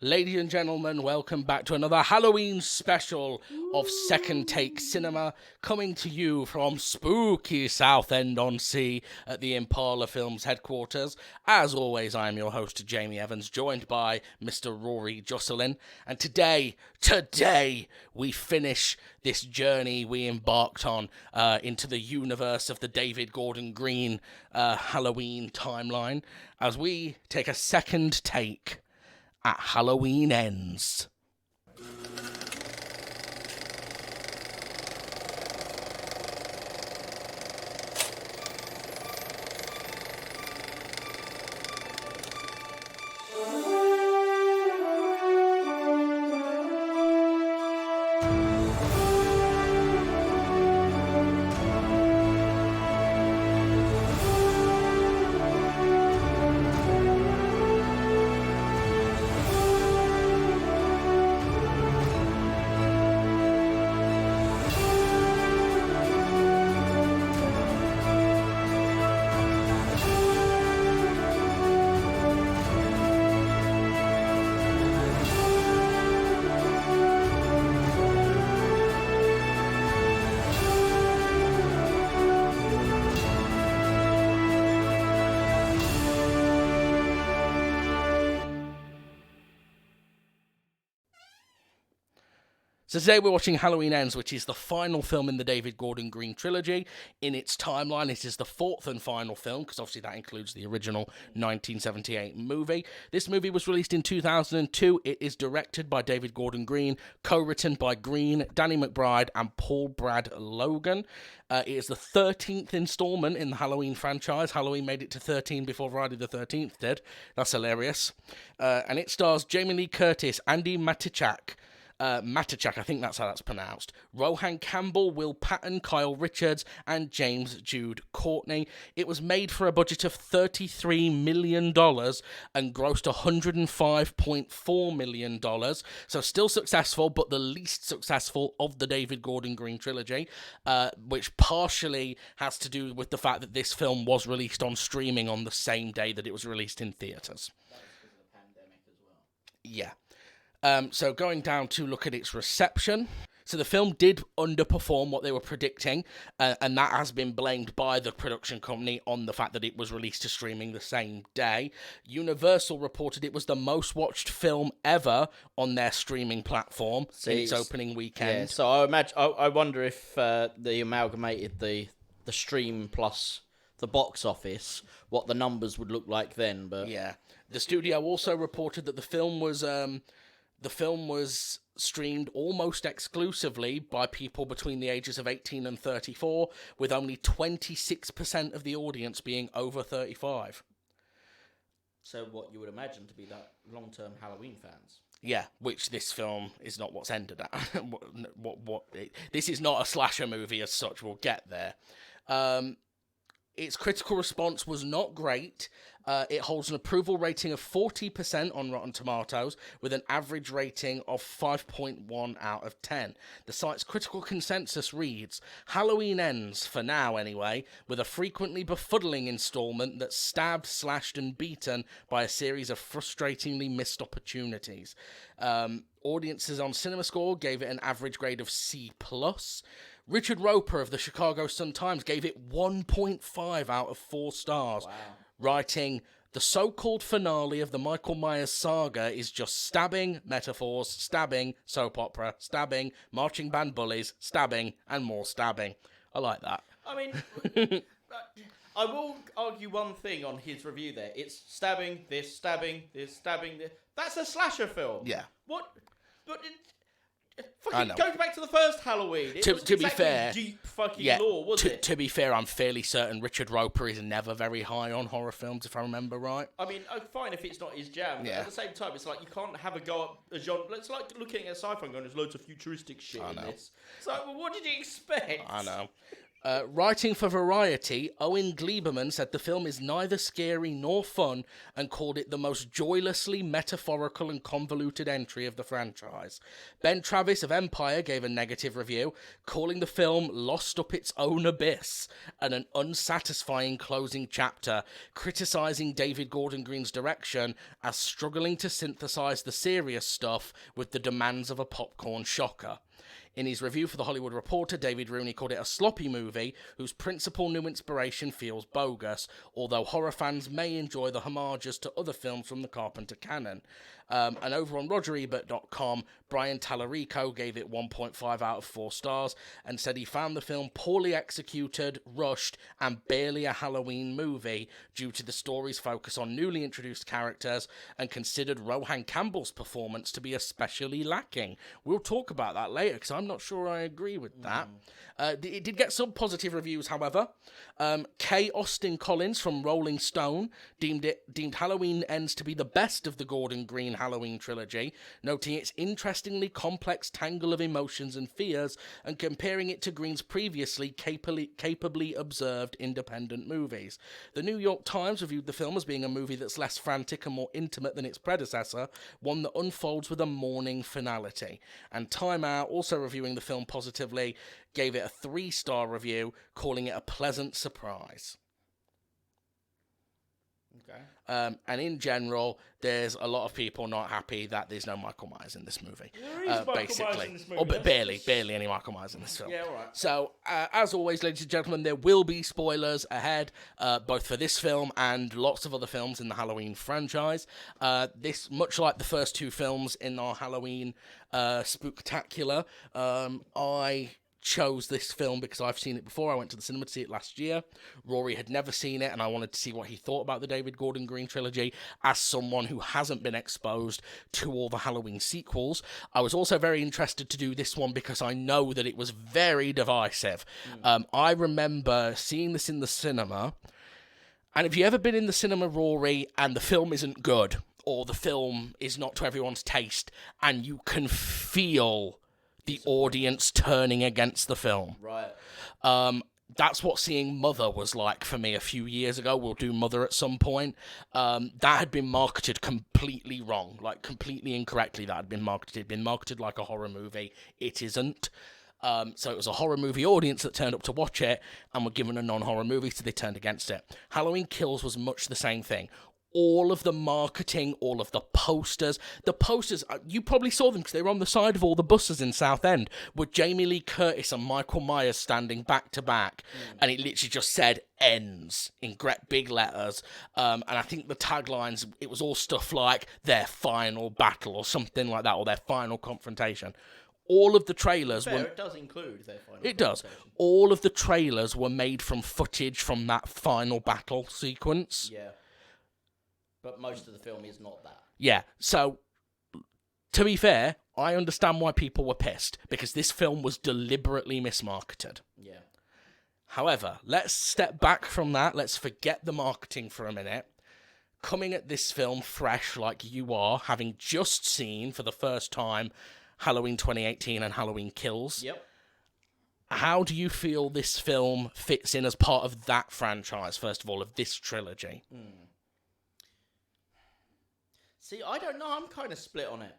Ladies and gentlemen, welcome back to another Halloween special of Second Take Cinema, coming to you from spooky Southend-on-Sea at the Impala Films headquarters. As always, I am your host, Jamie Evans, joined by Mr. Rory Jocelyn. And today, we finish this journey we embarked on into the universe of the David Gordon Green Halloween timeline, as we take a second take at Halloween Ends. So today we're watching Halloween Ends, which is the final film in the David Gordon Green trilogy. In its timeline, it is the fourth and final film, because obviously that includes the original 1978 movie. This movie was released in 2002. It is directed by David Gordon Green, co-written by Green, Danny McBride, and Paul Brad Logan. It is the 13th installment in the Halloween franchise. Halloween made it to 13 before Friday the 13th did. That's hilarious. And it stars Jamie Lee Curtis, Andy Matichak, I think that's how that's pronounced, Rohan Campbell, Will Patton, Kyle Richards, and James Jude Courtney. It was made for a budget of $33 million and grossed $105.4 million. So still successful, but the least successful of the David Gordon Green trilogy, which partially has to do with the fact that this film was released on streaming on the same day that it was released in theatres. That was because of the pandemic as well. Yeah. So going down to look at its reception. So the film did underperform what they were predicting, and that has been blamed by the production company on the fact that it was released to streaming the same day. Universal reported it was the most watched film ever on their streaming platform in its opening weekend. Yeah, so I wonder if they amalgamated the stream plus the box office, what the numbers would look like then. But yeah, the studio also reported that the film was streamed almost exclusively by people between the ages of 18 and 34, with only 26% of the audience being over 35. So what you would imagine to be that long-term Halloween fans. Yeah, which this film is not what's ended at. This is not a slasher movie as such. We'll get there. Its critical response was not great. It holds an approval rating of 40% on Rotten Tomatoes, with an average rating of 5.1 out of 10. The site's critical consensus reads, Halloween ends, for now anyway, with a frequently befuddling installment that's stabbed, slashed, and beaten by a series of frustratingly missed opportunities. Audiences on CinemaScore gave it an average grade of C+. Richard Roper of the Chicago Sun-Times gave it 1.5 out of 4 stars, writing, the so-called finale of the Michael Myers saga is just stabbing, metaphors, stabbing, soap opera, stabbing, marching band bullies, stabbing, and more stabbing. I like that. I mean, I will argue one thing on his review there. It's stabbing this, stabbing this, stabbing this. That's a slasher film. Yeah. What? But fucking goes back to the first Halloween. It wasn't to be exactly fair, deep fucking lore, was it? To be fair, I'm fairly certain Richard Roper is never very high on horror films, if I remember right. I mean, fine if it's not his jam, but at the same time, it's like you can't have a go at a genre. It's like looking at sci-fi and going, there's loads of futuristic shit in this. It's like, well, what did you expect? I know. Writing for Variety, Owen Gleiberman said the film is neither scary nor fun and called it the most joylessly metaphorical and convoluted entry of the franchise. Ben Travis of Empire gave a negative review, calling the film lost up its own abyss and an unsatisfying closing chapter, criticising David Gordon Green's direction as struggling to synthesize the serious stuff with the demands of a popcorn shocker. In his review for The Hollywood Reporter, David Rooney called it a sloppy movie whose principal new inspiration feels bogus, although horror fans may enjoy the homages to other films from the Carpenter canon. And over on RogerEbert.com, Brian Tallarico gave it 1.5 out of 4 stars and said he found the film poorly executed, rushed, and barely a Halloween movie due to the story's focus on newly introduced characters and considered Rohan Campbell's performance to be especially lacking. We'll talk about that later because I'm not sure I agree with that. It did get some positive reviews, however. K. Austin Collins from Rolling Stone deemed Halloween Ends to be the best of the Gordon Green Halloween trilogy, noting its interestingly complex tangle of emotions and fears and comparing it to Green's previously capably observed independent movies. The New York Times reviewed the film as being a movie that's less frantic and more intimate than its predecessor, one that unfolds with a mourning finality. And Time Out, also reviewing the film positively, gave it a 3-star review, calling it a pleasant surprise. Okay. And in general, there's a lot of people not happy that there's no Michael Myers in this movie. There is Michael basically. Myers in this movie. Or barely any Michael Myers in this film. Yeah, all right. So, as always, ladies and gentlemen, there will be spoilers ahead, both for this film and lots of other films in the Halloween franchise. This, much like the first 2 films in our Halloween spooktacular, I chose this film because I've seen it before. I went to the cinema to see it last year. Rory had never seen it, and I wanted to see what he thought about the David Gordon Green trilogy as someone who hasn't been exposed to all the Halloween sequels. I was also very interested to do this one because I know that it was very divisive. I remember seeing this in the cinema, and if you've ever been in the cinema, Rory, and the film isn't good, or the film is not to everyone's taste, and you can feel the audience turning against the film. Right. That's what seeing Mother was like for me a few years ago. We'll do Mother at some point. That had been marketed completely wrong, like completely incorrectly. That had been marketed. It had been marketed like a horror movie. It isn't. So it was a horror movie audience that turned up to watch it and were given a non-horror movie, so they turned against it. Halloween Kills was much the same thing. All of the marketing, all of the posters, you probably saw them because they were on the side of all the buses in Southend, were Jamie Lee Curtis and Michael Myers standing back to back, and it literally just said ends in big letters, and I think the taglines, it was all stuff like their final battle or something like that, or their final confrontation. All of the trailers were... It does include their final It does. All of the trailers were made from footage from that final battle sequence. Yeah. But most of the film is not that. Yeah, so, to be fair, I understand why people were pissed, because this film was deliberately mismarketed. Yeah. However, let's step back from that, let's forget the marketing for a minute. Coming at this film fresh like you are, having just seen, for the first time, Halloween 2018 and Halloween Kills. Yep. How do you feel this film fits in as part of that franchise, first of all, of this trilogy? See, I don't know. I'm kind of split on it.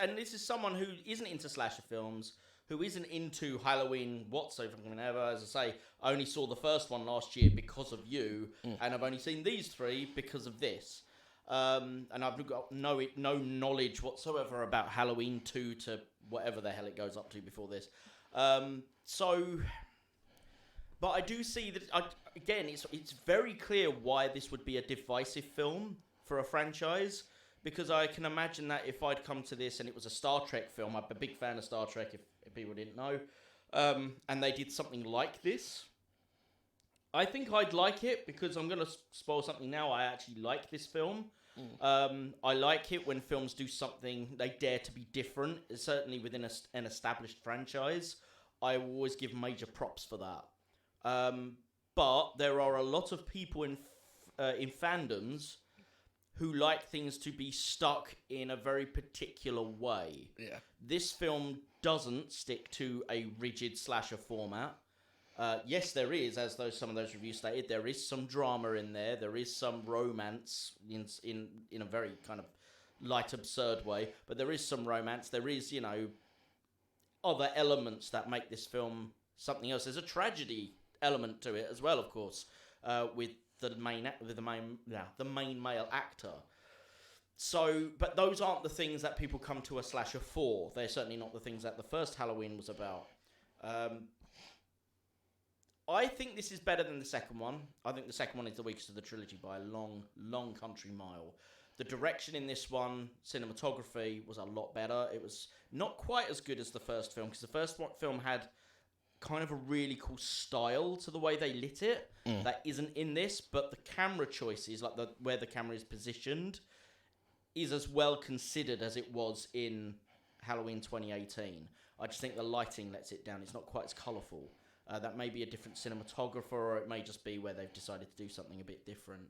And this is someone who isn't into slasher films, who isn't into Halloween whatsoever. As I say, I only saw the first one last year because of you, and I've only seen these 3 because of this. And I've got no knowledge whatsoever about Halloween 2 to whatever the hell it goes up to before this. But I do see that, again, it's very clear why this would be a divisive film for a franchise. Because I can imagine that if I'd come to this and it was a Star Trek film, I'm a big fan of Star Trek, if people didn't know, and they did something like this, I think I'd like it, because I'm going to spoil something now. I actually like this film. I like it when films do something, they dare to be different, certainly within an established franchise. I always give major props for that. But there are a lot of people in fandoms who like things to be stuck in a very particular way. Yeah. This film doesn't stick to a rigid slasher format. Yes, there is, as some of those reviews stated, there is some drama in there. There is some romance in a very kind of light, absurd way, but there is some romance. There is, other elements that make this film something else. There's a tragedy element to it as well, of course, with the main male actor. So, but those aren't the things that people come to a slasher for. They're certainly not the things that the first Halloween was about. I think this is better than the second one. I think the second one is the weakest of the trilogy by a long, long country mile. The direction in this one, cinematography, was a lot better. It was not quite as good as the first film, because the first film had kind of a really cool style to the way they lit it that isn't in this, but the camera choices, like where the camera is positioned, is as well considered as it was in Halloween 2018. I just think the lighting lets it down. It's not quite as colourful. That may be a different cinematographer, or it may just be where they've decided to do something a bit different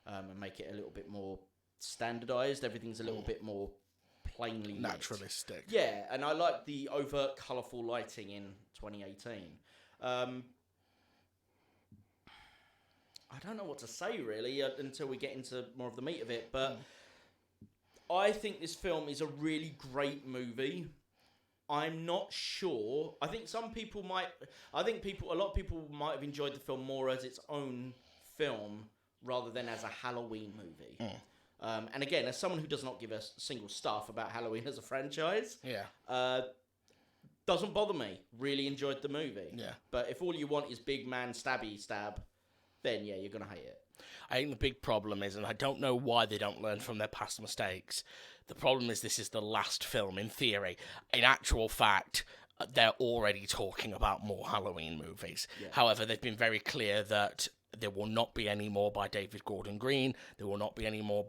and make it a little bit more standardised. Everything's a little bit more plainly lit. Naturalistic. Yeah, and I like the overt colourful lighting in 2018. I don't know what to say, really, until we get into more of the meat of it, but I think this film is a really great movie. I'm not sure. I think a lot of people might have enjoyed the film more as its own film rather than as a Halloween movie. And again, as someone who does not give a single stuff about Halloween as a franchise, doesn't bother me. Really enjoyed the movie. Yeah. But if all you want is big man stabby stab, then yeah, you're going to hate it. I think the big problem is, and I don't know why they don't learn from their past mistakes, the problem is this is the last film, in theory. In actual fact, they're already talking about more Halloween movies. Yeah. However, they've been very clear that there will not be any more by David Gordon Green, there will not be any more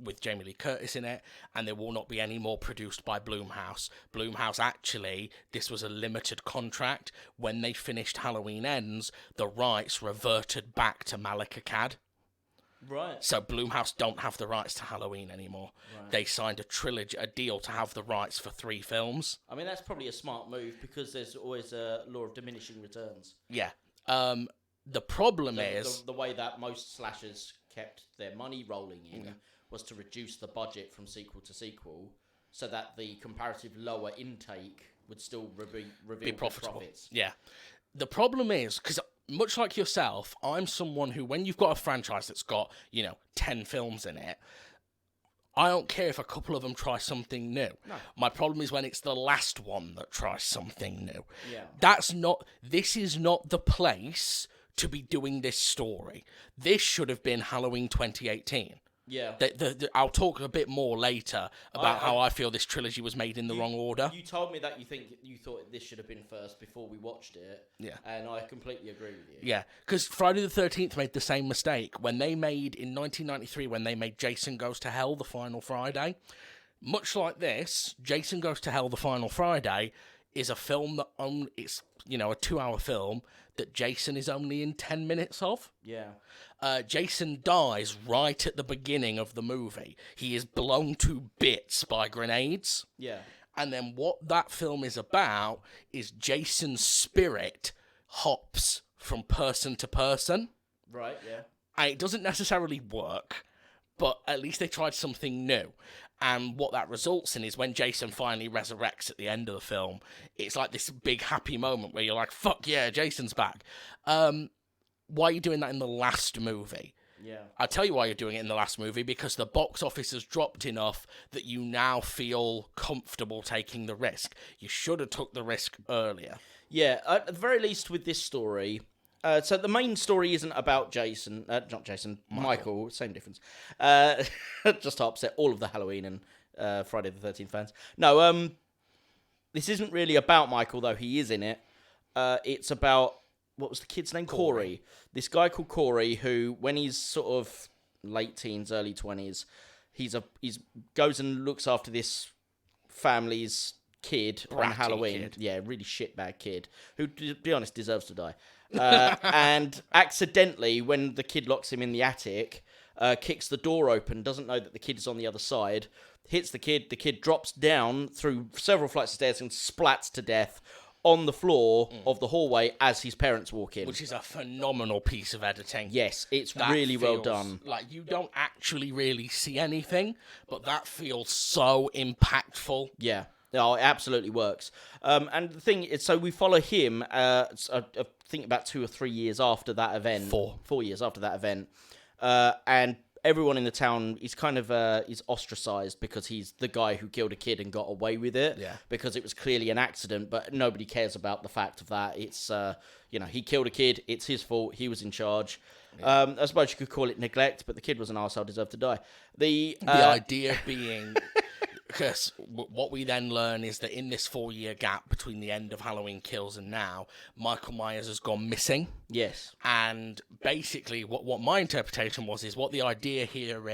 with Jamie Lee Curtis in it, and there will not be any more produced by Blumhouse. Blumhouse, actually, this was a limited contract. When they finished Halloween Ends, the rights reverted back to Malek Akkad. Right. So Blumhouse don't have the rights to Halloween anymore. Right. They signed a deal to have the rights for 3 films. I mean, that's probably a smart move, because there's always a law of diminishing returns. Yeah. The problem is... The way that most slashers kept their money rolling in was to reduce the budget from sequel to sequel, so that the comparative lower intake would still reveal profitable. Profits. Yeah. The problem is, because much like yourself, I'm someone who, when you've got a franchise that's got, 10 films in it, I don't care if a couple of them try something new. No. My problem is when it's the last one that tries something new. Yeah. This is not the place to be doing this story. This should have been Halloween 2018. Yeah. I'll talk a bit more later about how I feel this trilogy was made in the wrong order. You told me that you thought this should have been first before we watched it. Yeah. And I completely agree with you. Yeah, because Friday the 13th made the same mistake when they made, in 1993, when they made Jason Goes to Hell the final Friday. Much like this, Jason Goes to Hell the final Friday is a film that it's a 2-hour film that Jason is only in 10 minutes of. Yeah. Jason dies right at the beginning of the movie. He is blown to bits by grenades. Yeah. And then what that film is about is Jason's spirit hops from person to person. Right, yeah. And it doesn't necessarily work, but at least they tried something new. And what that results in is when Jason finally resurrects at the end of the film, it's like this big happy moment where you're like, fuck yeah, Jason's back. Why are you doing that in the last movie? Yeah. I'll tell you why you're doing it in the last movie, because the box office has dropped enough that you now feel comfortable taking the risk. You should have took the risk earlier. Yeah, at the very least with this story... so the main story isn't about Michael, same difference. Just to upset all of the Halloween and Friday the 13th fans. No, this isn't really about Michael, though he is in it. It's about, what was the kid's name? Corey. This guy called Corey, who, when he's sort of late teens, early 20s, he's goes and looks after this family's kid on Halloween. Kid. Yeah, really shitbag kid, who, to be honest, deserves to die. And accidentally, when the kid locks him in the attic, kicks the door open, doesn't know that the kid is on the other side, hits the kid drops down through several flights of stairs and splats to death on the floor of the hallway as his parents walk in. Which is a phenomenal piece of editing. Yes, it's That really well feels done. Like, you don't actually really see anything, but that feels so impactful. Yeah. No, it absolutely works. And the thing is, so we follow him, I think about 2 or 3 years after that event. 4 years after that event. And everyone in the town is kind of is ostracized because he's the guy who killed a kid and got away with it. Yeah. Because it was clearly an accident, but nobody cares about the fact of that. It's, he killed a kid. It's his fault. He was in charge. Yeah. I suppose you could call it neglect, but the kid was an arsehole, deserved to die. The idea being... Because what we then learn is that in this 4-year gap between the end of Halloween Kills and now, Michael Myers has gone missing. Yes. And basically what my interpretation is what the idea here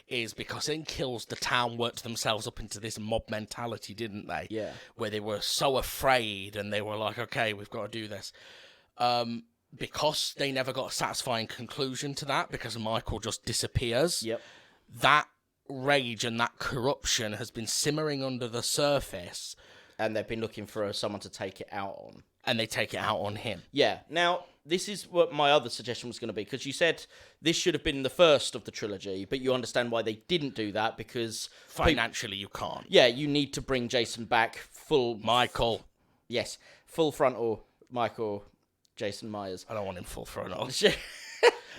is because in Kills, the town worked themselves up into this mob mentality, didn't they? Yeah. Where they were so afraid and they were like, okay, we've got to do this. Because they never got a satisfying conclusion to that, because Michael just disappears. Yep. That rage and that corruption has been simmering under the surface, and they've been looking for someone to take it out on, and they take it out on him. Yeah. Now, this is what my other suggestion was going to be, because you said this should have been the first of the trilogy, but you understand why they didn't do that, because financially you can't. Yeah, you need to bring Jason back full Michael. Yes, full frontal Michael Jason Myers. I don't want him full frontal.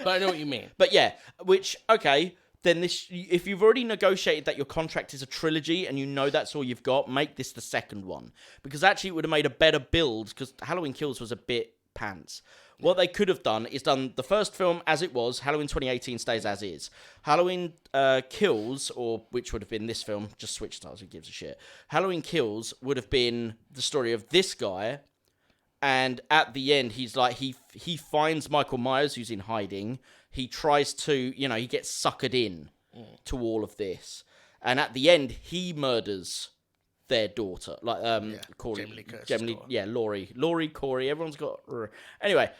But I know what you mean. But yeah, which, okay, then this, if you've already negotiated that your contract is a trilogy and you know that's all you've got, make this the second one. Because actually it would have made a better build, because Halloween Kills was a bit pants. What they could have done is done the first film as it was, Halloween 2018 stays as is. Halloween Kills, or which would have been this film, just switch styles, who gives a shit. Halloween Kills would have been the story of this guy, and at the end he's like, he finds Michael Myers, who's in hiding. He tries to, he gets suckered in to all of this. And at the end, he murders their daughter. Like, Corey. Jamie Lee Curtis's daughter. Yeah, Rory. Rory, Corey, everyone's got... Anyway,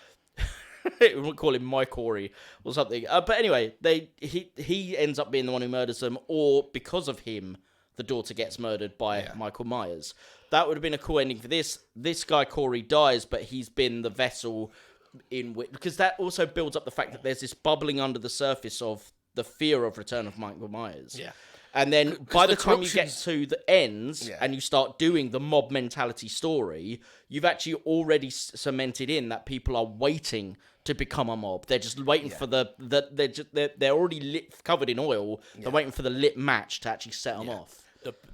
we'll call him My Corey or something. But anyway, he ends up being the one who murders them, or because of him, the daughter gets murdered by Michael Myers. That would have been a cool ending for this. This guy, Corey, dies, but he's been the vessel... because that also builds up the fact that there's this bubbling under the surface of the fear of return of Michael Myers. Yeah. And then by the time you get to the ends and you start doing the mob mentality story, you've actually already cemented in that people are waiting to become a mob. They're just waiting for they're already covered in oil. They're waiting for the lit match to actually set them off.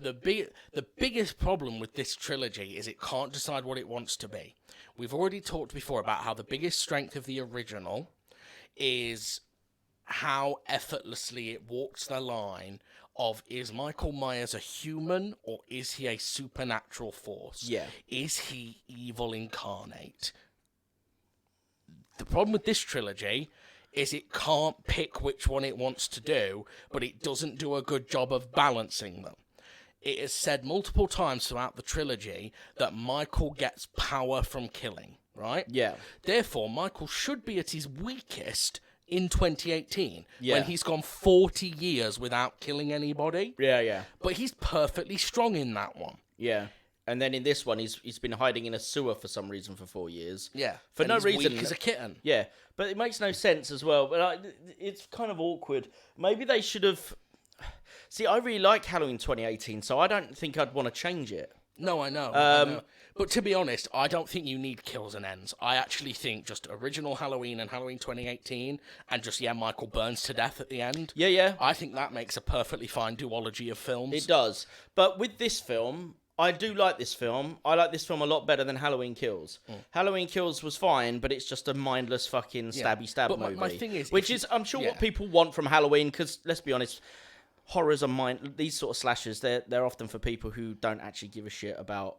The biggest problem with this trilogy is it can't decide what it wants to be. We've already talked before about how the biggest strength of the original is how effortlessly it walks the line of, is Michael Myers a human or is he a supernatural force? Yeah. Is he evil incarnate? The problem with this trilogy is it can't pick which one it wants to do, but it doesn't do a good job of balancing them. It is said multiple times throughout the trilogy that Michael gets power from killing, right? Yeah. Therefore, Michael should be at his weakest in 2018, Yeah. when he's gone 40 years without killing anybody. Yeah. But he's perfectly strong in that one. Yeah. And then in this one, he's been hiding in a sewer for some reason for 4 years. Yeah. For and no he's reason. Weak as a kitten. Yeah. But it makes no sense as well. But it's kind of awkward. Maybe they should have... See, I really like Halloween 2018, so I don't think I'd want to change it. No, I know. But to be honest, I don't think you need kills and ends. I actually think just original Halloween and Halloween 2018, and just, Michael burns to death at the end. Yeah. I think that makes a perfectly fine duology of films. It does. But with this film, I do like this film. I like this film a lot better than Halloween Kills. Halloween Kills was fine, but it's just a mindless fucking stabby-stab movie. My thing is... Which is, I'm sure, what people want from Halloween, because, let's be honest... Horrors are these sort of slashers, they're often for people who don't actually give a shit about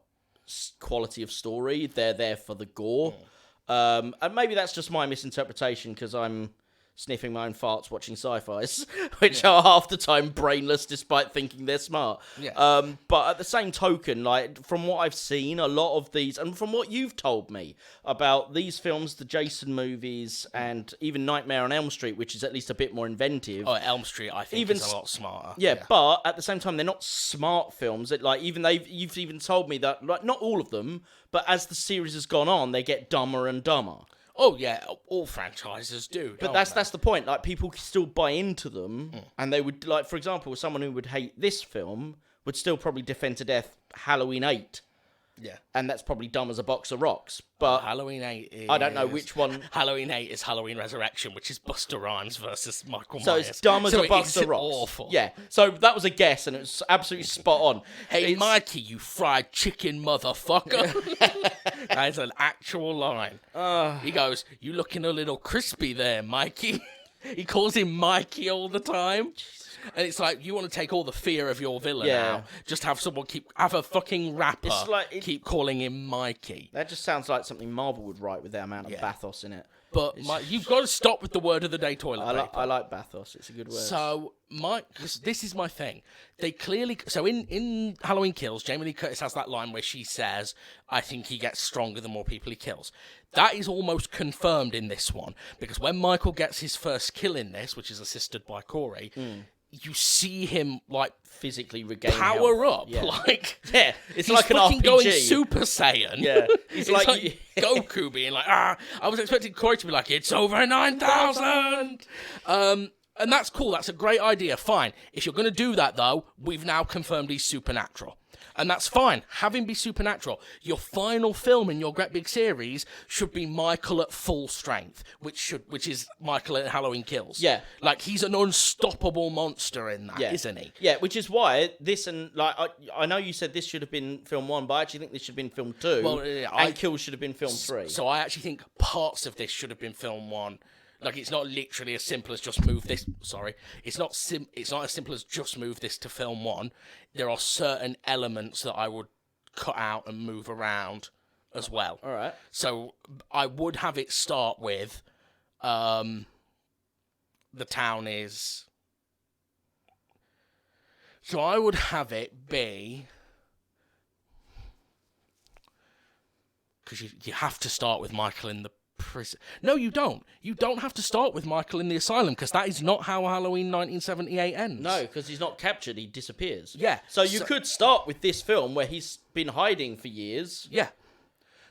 quality of story. They're there for the gore. And maybe that's just my misinterpretation, because I'm sniffing my own farts, watching sci-fis, which are half the time brainless despite thinking they're smart. Yeah. But at the same token, like from what I've seen, a lot of these, and from what you've told me about these films, the Jason movies, and even Nightmare on Elm Street, which is at least a bit more inventive. Oh, Elm Street, I think, Even is a lot smarter. Yeah, but at the same time, they're not smart films. That like you've even told me that like not all of them, but as the series has gone on, they get dumber and dumber. Oh yeah, all franchises do. But that's the point. Like people still buy into them, and they would like, for example, someone who would hate this film would still probably defend to death Halloween 8. Yeah. And that's probably dumb as a box of rocks. But Halloween 8 is... I don't know which one. Halloween 8 is Halloween Resurrection, which is Busta Rhymes versus Michael Myers. So it's dumb as a box of rocks. Awful. Yeah. So that was a guess, and it was absolutely spot on. Hey, Mikey, you fried chicken motherfucker. That is an actual line. He goes, you looking a little crispy there, Mikey. He calls him Mikey all the time. And it's like, you want to take all the fear of your villain out. Just have someone have a fucking rapper keep calling him Mikey. That just sounds like something Marvel would write with their amount of bathos in it. But you've got to stop with the word of the day, toilet paper. I like bathos. It's a good word. So, this is my thing. They clearly... So, in Halloween Kills, Jamie Lee Curtis has that line where she says, I think he gets stronger the more people he kills. That is almost confirmed in this one. Because when Michael gets his first kill in this, which is assisted by Corey... You see him like physically regain power health. up, like it's he's like an fucking RPG. Going Super Saiyan. Yeah, it's like Goku being like, I was expecting Corey to be like, it's over 9,000. And that's cool. That's a great idea. Fine. If you're going to do that, though, we've now confirmed he's supernatural. And that's fine. Have him be supernatural. Your final film in your great big series should be Michael at full strength, which is Michael in Halloween Kills. Yeah. Like, he's an unstoppable monster in that, isn't he? Yeah, which is why this and, like, I know you said this should have been film 1, but I actually think this should have been film 2. Well, and Kills should have been film 3. So I actually think parts of this should have been film 1. Like, it's not literally as simple as just move this... Sorry. It's not as simple as just move this to film 1. There are certain elements that I would cut out and move around as well. All right. So I would have it start with... the town is... So I would have it be... Because you have to start with Michael in the prison. No, you don't. You don't have to start with Michael in the asylum, because that is not how Halloween 1978 ends. No, because he's not captured, he disappears. Yeah. So you could start with this film where he's been hiding for years. Yeah.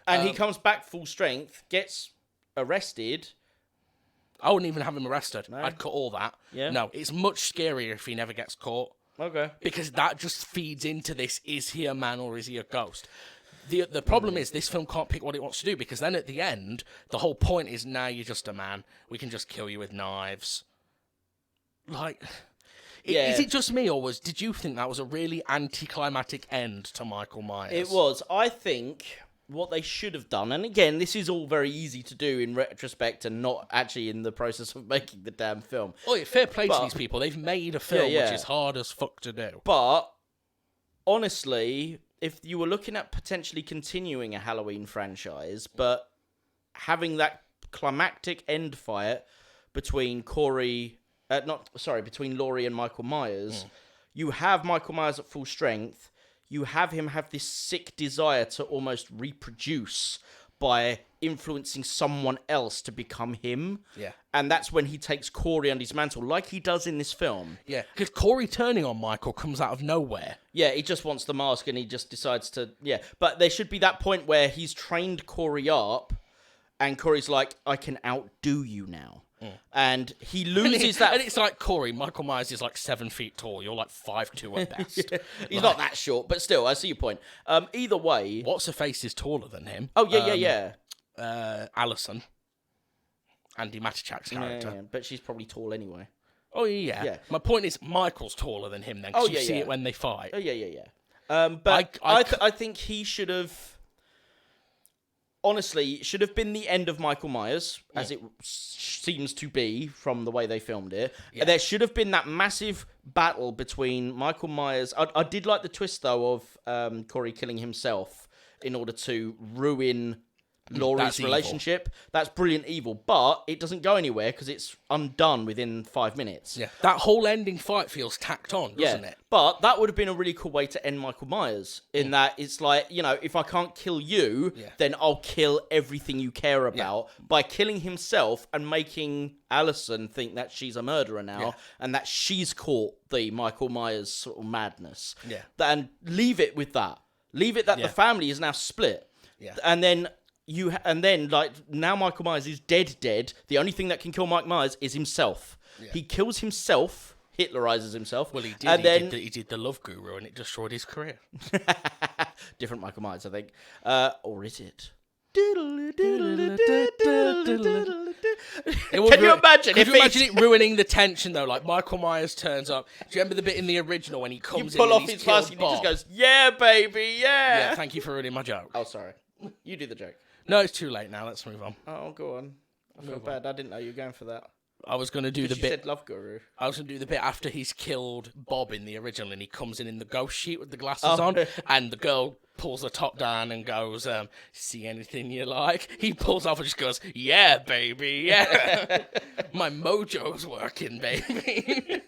And he comes back full strength, gets arrested. I wouldn't even have him arrested. No. I'd cut all that. Yeah. No, it's much scarier if he never gets caught. Okay. Because that just feeds into this, is he a man or is he a ghost? The problem is this film can't pick what it wants to do, because then at the end, the whole point is, now you're just a man. We can just kill you with knives. Like, is it just me, or did you think that was a really anticlimactic end to Michael Myers? It was. I think what they should have done, and again, this is all very easy to do in retrospect and not actually in the process of making the damn film. Oh, yeah, fair play to these people. They've made a film which is hard as fuck to do. But, honestly, if you were looking at potentially continuing a Halloween franchise, but having that climactic end fight between between Laurie and Michael Myers, you have Michael Myers at full strength, you have him have this sick desire to almost reproduce by influencing someone else to become him. Yeah. And that's when he takes Corey under his mantle, like he does in this film. Yeah, because Corey turning on Michael comes out of nowhere. Yeah, he just wants the mask and he just decides to... Yeah, but there should be that point where he's trained Corey up and Corey's like, I can outdo you now. And he loses that... And it's like, Corey, Michael Myers is like 7 feet tall. You're like 5'2" at best. He's not that short, but still, I see your point. Either way... What's-her-face is taller than him. Oh, yeah. Alison. Andy Matichak's character. Yeah, but she's probably tall anyway. Oh, yeah. My point is, Michael's taller than him then, because you see it when they fight. Oh, yeah. But I think he should have... Honestly, it should have been the end of Michael Myers, as it seems to be from the way they filmed it. Yeah. There should have been that massive battle between Michael Myers. I did like the twist, though, of Corey killing himself in order to ruin Laurie's That's evil. relationship. That's brilliant evil, but it doesn't go anywhere because it's undone within 5 minutes. Yeah, that whole ending fight feels tacked on, doesn't it? But that would have been a really cool way to end Michael Myers, in that it's like, if I can't kill you, then I'll kill everything you care about by killing himself and making Alison think that she's a murderer now and that she's caught the Michael Myers sort of madness. Yeah. And leave it with that. Leave it that the family is now split. Yeah. And then now Michael Myers is dead. The only thing that can kill Mike Myers is himself. Yeah. He kills himself, Hitlerizes himself. Well, he did. And he did the Love Guru, and it destroyed his career. Different Michael Myers, I think. Or is it? Can you imagine? Could you imagine it ruining the tension though? Like Michael Myers turns up. Do you remember the bit in the original when he comes in? You pull and off he's his mask and he Bob? just goes, "Yeah, baby, yeah." Yeah, thank you for ruining my joke. Oh, sorry. You do the joke. No, it's too late now. Let's move on. Oh, go on. I feel bad. I didn't know you were going for that. I was going to do the You bit. said Love Guru. I was going to do the bit after he's killed Bob in the original, and he comes in the ghost sheet with the glasses on, and the girl pulls the top down and goes, "See anything you like?" He pulls off and just goes, "Yeah, baby, yeah." My mojo's working, baby.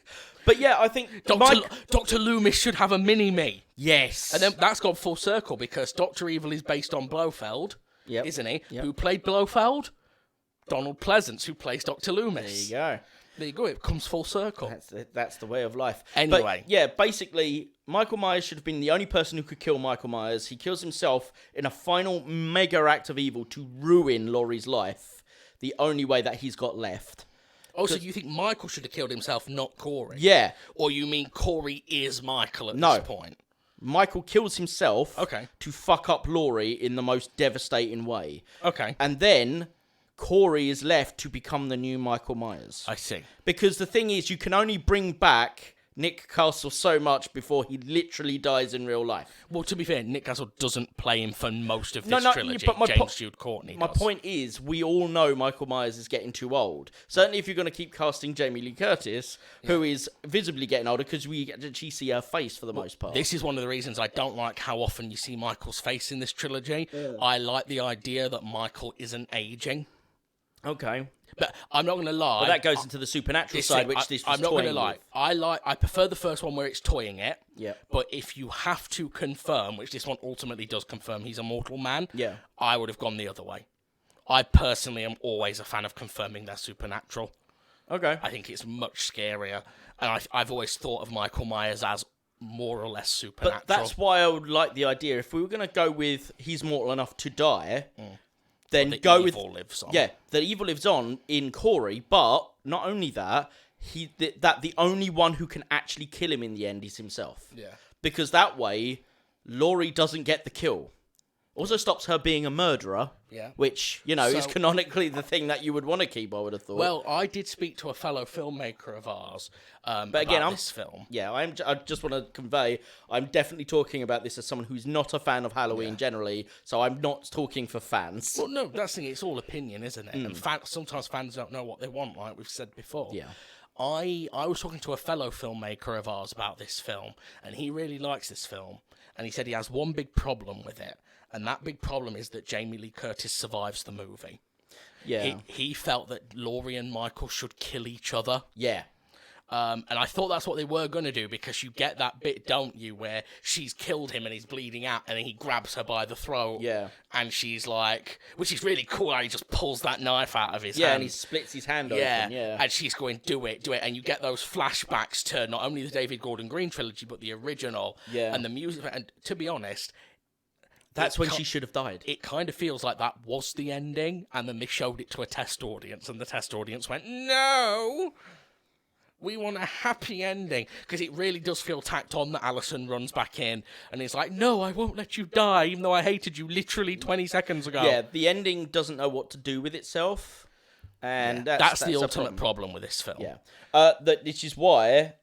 But yeah, I think Dr. Loomis should have a mini-me. Yes. And then that's gone full circle because Dr. Evil is based on Blofeld, isn't he? Yep. Who played Blofeld? Donald Pleasance, who plays Dr. Loomis. There you go. There you go. It comes full circle. That's the way of life. Anyway. But yeah, basically, Michael Myers should have been the only person who could kill Michael Myers. He kills himself in a final mega act of evil to ruin Laurie's life. The only way that he's got left. Oh, so you think Michael should have killed himself, not Corey? Yeah. Or you mean Corey is Michael at this point? Michael kills himself to fuck up Laurie in the most devastating way. Okay. And then Corey is left to become the new Michael Myers. I see. Because the thing is, you can only bring back Nick Castle so much before he literally dies in real life. Well, to be fair, Nick Castle doesn't play him for most of this trilogy. But James Jude Courtney My point is, we all know Michael Myers is getting too old. Certainly if you're going to keep casting Jamie Lee Curtis, who is visibly getting older, because we actually see her face for the most part. This is one of the reasons I don't like how often you see Michael's face in this trilogy. I like the idea that Michael isn't aging. Okay. But I'm not going to lie. But that goes into the supernatural side, which this was I'm not going to lie. with. I prefer the first one where it's toying it. Yeah. But if you have to confirm, which this one ultimately does confirm, he's a mortal man. Yeah. I would have gone the other way. I personally am always a fan of confirming they're supernatural. Okay. I think it's much scarier, and I've always thought of Michael Myers as more or less supernatural. But that's why I would like the idea. If we were going to go with he's mortal enough to die, then the go with evil lives on. Yeah, the evil lives on in Corey. But not only that, that the only one who can actually kill him in the end is himself. Yeah. Because that way, Laurie doesn't get the kill. Also stops her being a murderer. Yeah. Which, is canonically the thing that you would want to keep, I would have thought. Well, I did speak to a fellow filmmaker of ours about this film. Yeah, I just want to convey, I'm definitely talking about this as someone who's not a fan of Halloween generally, so I'm not talking for fans. Well, no, that's the thing, it's all opinion, isn't it? And sometimes fans don't know what they want, like we've said before. Yeah. I was talking to a fellow filmmaker of ours about this film, and he really likes this film, and he said he has one big problem with it. And that big problem is that Jamie Lee Curtis survives the movie. Yeah. He felt that Laurie and Michael should kill each other. Yeah. And I thought that's what they were going to do, because you get that bit, don't you, where she's killed him and he's bleeding out, and then he grabs her by the throat. Yeah. And she's like, which is really cool how he just pulls that knife out of his hand. Yeah, and he splits his hand open. Yeah. And she's going, do it. And you get those flashbacks to not only the David Gordon Green trilogy, but the original. Yeah. And the music. And to be honest, that's when she should have died. It kind of feels like that was the ending, and then they showed it to a test audience, and the test audience went, no, we want a happy ending. Because it really does feel tacked on that Alison runs back in, and it's like, no, I won't let you die, even though I hated you literally 20 seconds ago. Yeah, the ending doesn't know what to do with itself, and that's the ultimate problem with this film. Yeah, which is why,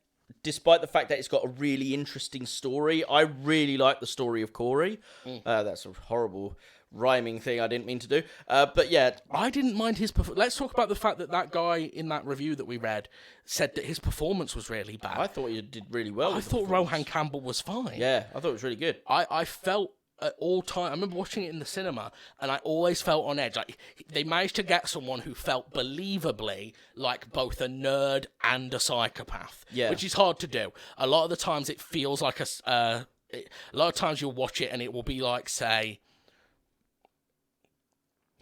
despite the fact that it's got a really interesting story, I really like the story of Corey. That's a horrible rhyming thing I didn't mean to do. But yeah. I didn't mind his performance. Let's talk about the fact that guy in that review that we read said that his performance was really bad. I thought he did really well. I thought Rohan Campbell was fine. Yeah, I thought it was really good. I felt at all time. I remember watching it in the cinema, and I always felt on edge. Like they managed to get someone who felt believably like both a nerd and a psychopath, which is hard to do. A lot of the times, it feels like a lot of times you'll watch it and it will be like, say,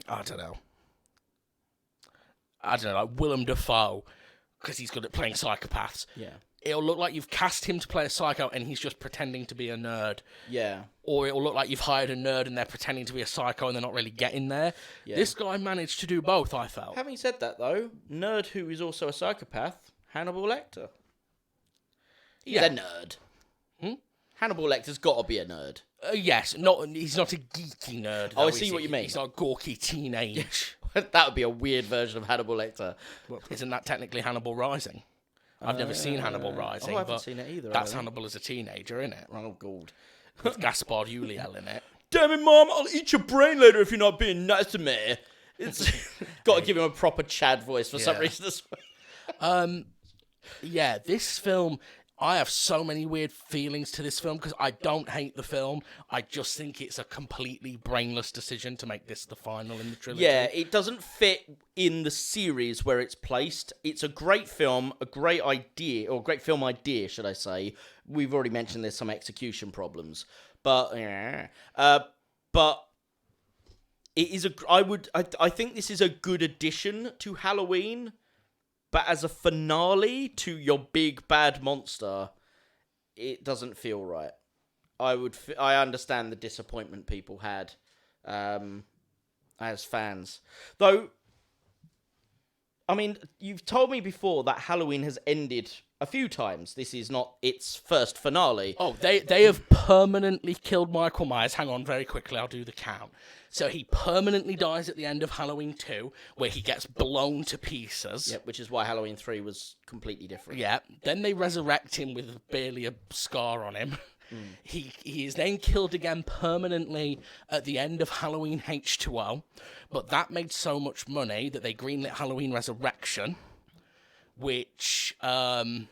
I don't know, like Willem Dafoe, because he's good at playing psychopaths. Yeah. It'll look like you've cast him to play a psycho and he's just pretending to be a nerd. Yeah. Or it'll look like you've hired a nerd and they're pretending to be a psycho and they're not really getting there. Yeah. This guy managed to do both, I felt. Having said that, though, nerd who is also a psychopath, Hannibal Lecter. He's a nerd. Hannibal Lecter's got to be a nerd. Yes, he's not a geeky nerd. I see what you mean. He's not a gawky teenage. That would be a weird version of Hannibal Lecter. Well, isn't that technically Hannibal Rising? I've never seen Hannibal Rising. I haven't seen it either. That's Hannibal as a teenager, isn't it? Oh, God. With Gaspard Ulliel in it. Damn it, Mom, I'll eat your brain later if you're not being nice to me. It's got to give him a proper Chad voice for some reason as well. Yeah, this film, I have so many weird feelings to this film because I don't hate the film. I just think it's a completely brainless decision to make this the final in the trilogy. Yeah, it doesn't fit in the series where it's placed. It's a great film, a great idea, or great film idea, should I say. We've already mentioned there's some execution problems. But it is I think this is a good addition to Halloween. But as a finale to your big bad monster, it doesn't feel right. I understand the disappointment people had as fans. Though, I mean, you've told me before that Halloween has ended a few times. This is not its first finale. Oh, they have permanently killed Michael Myers. Hang on, very quickly, I'll do the count. So he permanently dies at the end of Halloween 2, where he gets blown to pieces. Yep, which is why Halloween 3 was completely different. Yeah, then they resurrect him with barely a scar on him. He is then killed again permanently at the end of Halloween H2O, but that made so much money that they greenlit Halloween Resurrection, which the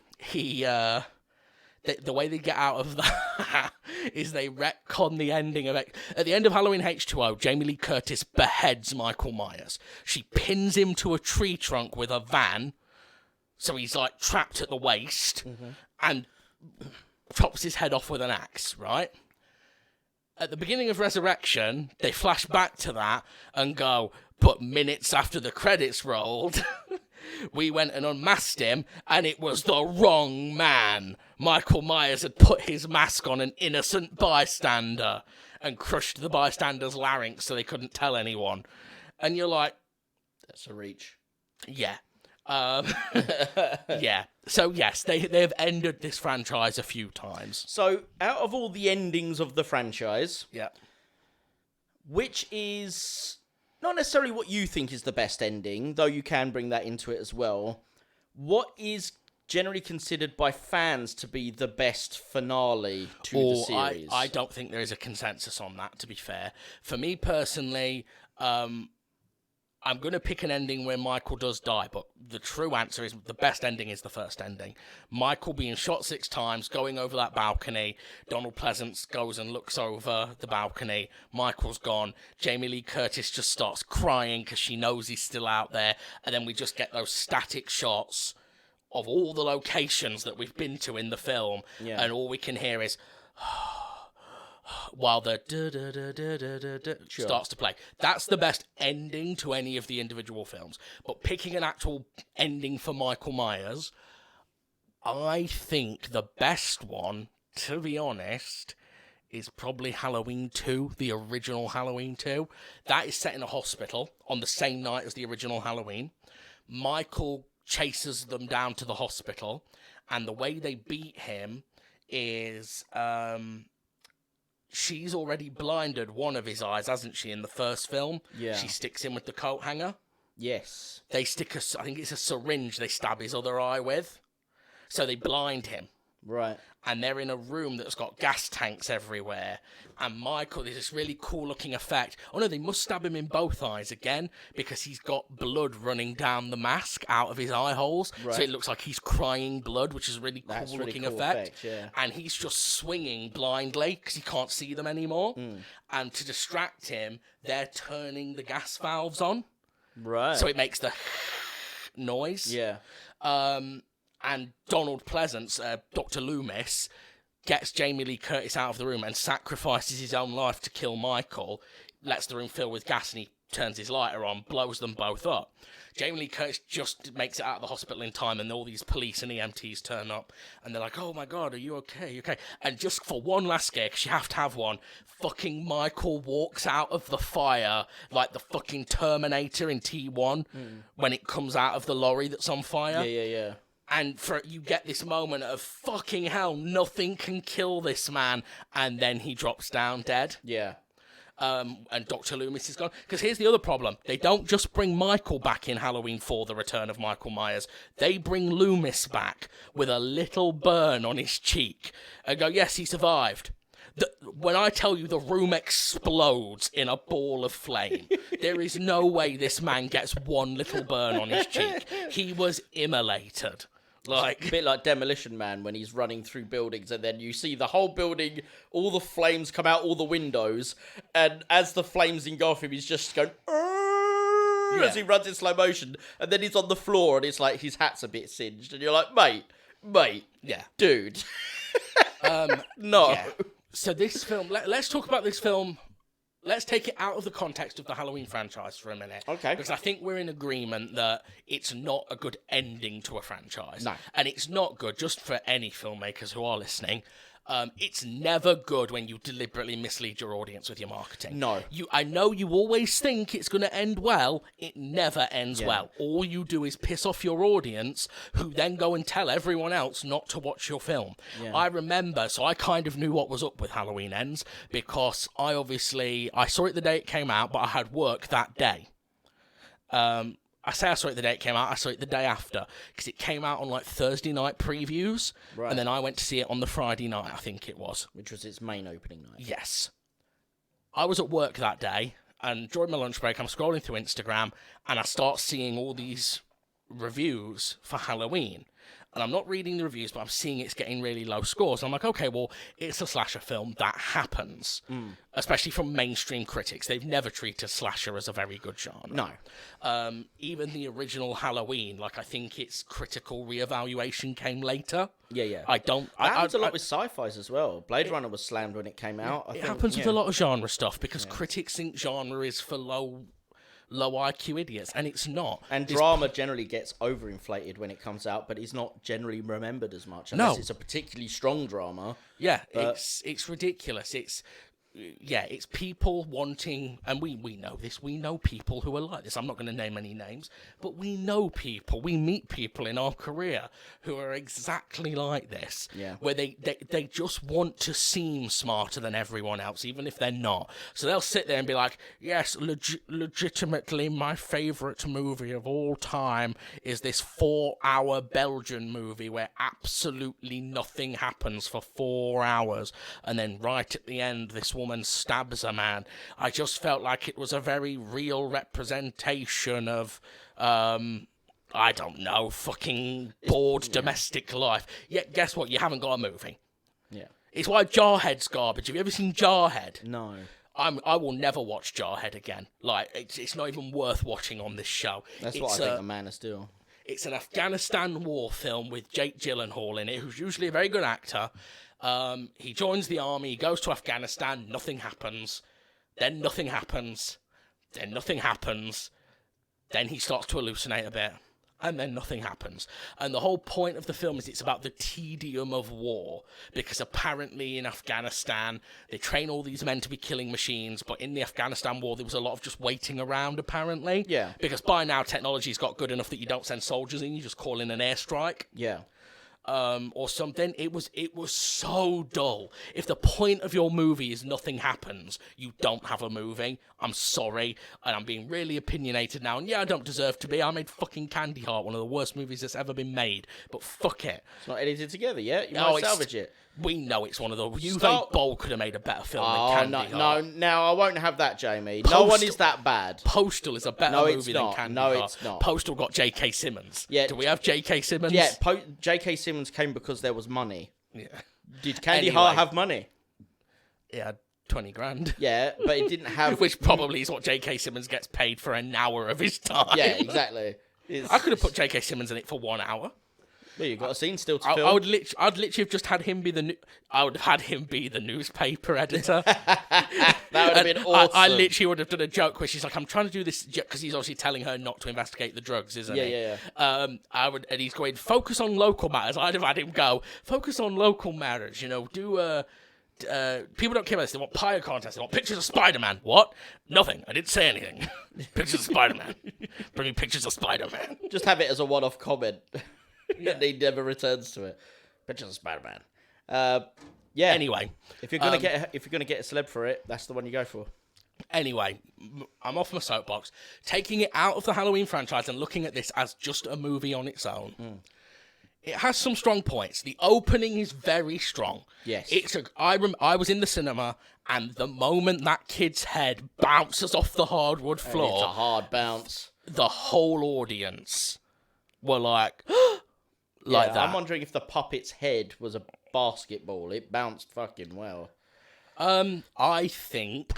way they get out of that is they retcon the ending of it. At the end of Halloween H2O, Jamie Lee Curtis beheads Michael Myers. She pins him to a tree trunk with a van, so he's like trapped at the waist, and chops his head off with an axe, right? At the beginning of Resurrection, they flash back to that and go, but minutes after the credits rolled, we went and unmasked him, and it was the wrong man. Michael Myers had put his mask on an innocent bystander and crushed the bystander's larynx so they couldn't tell anyone. And you're like... That's a reach. Yeah. Yeah. So, yes, they have ended this franchise a few times. So, out of all the endings of the franchise... Yeah. Which is... not necessarily what you think is the best ending, though you can bring that into it as well. What is generally considered by fans to be the best finale to the series? I don't think there is a consensus on that, to be fair. For me personally, I'm going to pick an ending where Michael does die, but the true answer is the best ending is the first ending. Michael being shot 6 times, going over that balcony. Donald Pleasance goes and looks over the balcony. Michael's gone. Jamie Lee Curtis just starts crying because she knows he's still out there. And then we just get those static shots of all the locations that we've been to in the film. Yeah. And all we can hear is... while the starts to play. That's the best ending to any of the individual films. But picking an actual ending for Michael Myers, I think the best one, to be honest, is probably Halloween 2, the original Halloween 2. That is set in a hospital on the same night as the original Halloween. Michael chases them down to the hospital, and the way they beat him is... she's already blinded one of his eyes, hasn't she, in the first film? Yeah. She sticks him with the coat hanger. Yes. They stick I think it's a syringe they stab his other eye with. So they blind him. Right. And they're in a room that's got gas tanks everywhere. And Michael, there's this really cool looking effect. Oh no, they must stab him in both eyes again because he's got blood running down the mask out of his eye holes. Right. So it looks like he's crying blood, which is a really That's cool really looking cool effect. yeah. And he's just swinging blindly because he can't see them anymore. And to distract him, they're turning the gas valves on. Right. So it makes the noise. Yeah. And Donald Pleasance, Dr. Loomis, gets Jamie Lee Curtis out of the room and sacrifices his own life to kill Michael, lets the room fill with gas, and he turns his lighter on, blows them both up. Jamie Lee Curtis just makes it out of the hospital in time, and all these police and EMTs turn up, and they're like, oh my God, are you okay? You okay? And just for one last scare, because you have to have one, fucking Michael walks out of the fire like the fucking Terminator in T1 when it comes out of the lorry that's on fire. Yeah. And you get this moment of fucking hell, nothing can kill this man, and then he drops down dead. Yeah. And Dr. Loomis is gone. Because here's the other problem. They don't just bring Michael back in Halloween 4, The Return of Michael Myers. They bring Loomis back with a little burn on his cheek and go, yes, he survived. When I tell you the room explodes in a ball of flame, there is no way this man gets one little burn on his cheek. He was immolated. Like, a bit like Demolition Man when he's running through buildings and then you see the whole building, all the flames come out all the windows, and as the flames engulf him, he's just going as he runs in slow motion, and then he's on the floor and it's like his hat's a bit singed, and you're like, mate, yeah, dude, no. Yeah. So this film, let's talk about this film. Let's take it out of the context of the Halloween franchise for a minute. Okay. Because I think we're in agreement that it's not a good ending to a franchise. No. And it's not good, just for any filmmakers who are listening, it's never good when you deliberately mislead your audience with your marketing. No. I know you always think it's going to end well. It never ends well. All you do is piss off your audience, who then go and tell everyone else not to watch your film. Yeah. I remember, so I kind of knew what was up with Halloween Ends, because I saw it the day it came out, but I had work that day. I say I saw it the day it came out, I saw it the day after, because it came out on like Thursday night previews, Right. and then I went to see it on the Friday night, I think it was. Which was its main opening night. Yes. I was at work that day, and during my lunch break, I'm scrolling through Instagram, and I start seeing all these reviews for Halloween. And I'm not reading the reviews, but I'm seeing it's getting really low scores. I'm like, okay, well, it's a slasher film. That happens. Especially from mainstream critics. They've never treated slasher as a very good genre. No. Even the original Halloween, like, I think its critical reevaluation came later. Yeah. That happens a lot with sci-fis as well. Blade Runner was slammed when it came out. It happens with a lot of genre stuff, because critics think genre is for low IQ idiots, and it's not. And drama generally gets overinflated when it comes out, but it's not generally remembered as much unless it's a particularly strong drama. Yeah, it's ridiculous. It's people wanting, and we know this, we know people who are like this. I'm not going to name any names, but we know people, we meet people in our career who are exactly like this, where they just want to seem smarter than everyone else, even if they're not. So they'll sit there and be like, yes, legitimately my favourite movie of all time is this 4-hour Belgian movie where absolutely nothing happens for 4 hours, and then right at the end, this woman stabs a man. I just felt like it was a very real representation of, I don't know, fucking bored domestic life. Yet, guess what? You haven't got a movie. Yeah. It's why Jarhead's garbage. Have you ever seen Jarhead? No. I will never watch Jarhead again. Like, it's not even worth watching on this show. That's what I think of Man of Steel. It's an Afghanistan war film with Jake Gyllenhaal in it, who's usually a very good actor. He joins the army, he goes to Afghanistan, nothing happens. Then nothing happens. Then nothing happens. Then he starts to hallucinate a bit. And then nothing happens. And the whole point of the film is it's about the tedium of war. Because apparently in Afghanistan, they train all these men to be killing machines, but in the Afghanistan war, there was a lot of just waiting around, apparently. Yeah. Because by now, technology's got good enough that you don't send soldiers in, you just call in an airstrike. Yeah. or something. It was so dull. If the point of your movie is nothing happens, you don't have a movie. I'm sorry, and I'm being really opinionated now. And yeah, I don't deserve to be. I made fucking Candy Heart, one of the worst movies that's ever been made. But fuck it. It's not edited together yet. You might salvage it. We know it's one of the... Uwe Boll could have made a better film than Candy Heart. No, I won't have that, Jamie. No one is that bad. Postal is a better movie than Candy Heart. No, it's not. Postal got J.K. Simmons. Yeah, do we have J.K. Simmons? Yeah, J.K. Simmons came because there was money. Yeah. Did Candy Heart have money? It had 20 grand. Yeah, but it didn't have... Which probably is what J.K. Simmons gets paid for an hour of his time. Yeah, exactly. I could have put J.K. Simmons in it for 1 hour. Well, you've got a scene still to film. I'd literally have just had him be I would have had him be the newspaper editor. That would have been awesome. I literally would have done a joke where she's like, I'm trying to do this because he's obviously telling her not to investigate the drugs, isn't he? Yeah. And he's going, focus on local matters. I'd have had him go, focus on local matters. You know, people don't care about this. They want pie contests. They want pictures of Spider-Man. What? Nothing. I didn't say anything. Pictures of Spider-Man. Bring me pictures of Spider-Man. Just have it as a one-off comment. Yeah. And he never returns to it. Pictures of Spider-Man. Yeah. Anyway, if you're gonna get a celeb for it, that's the one you go for. Anyway, I'm off my soapbox. Taking it out of the Halloween franchise and looking at this as just a movie on its own. It has some strong points. The opening is very strong. Yes. I was in the cinema, and the moment that kid's head bounces off the hardwood floor, it's a hard bounce. The whole audience were like, that. I'm wondering if the puppet's head was a basketball. It bounced fucking well. I think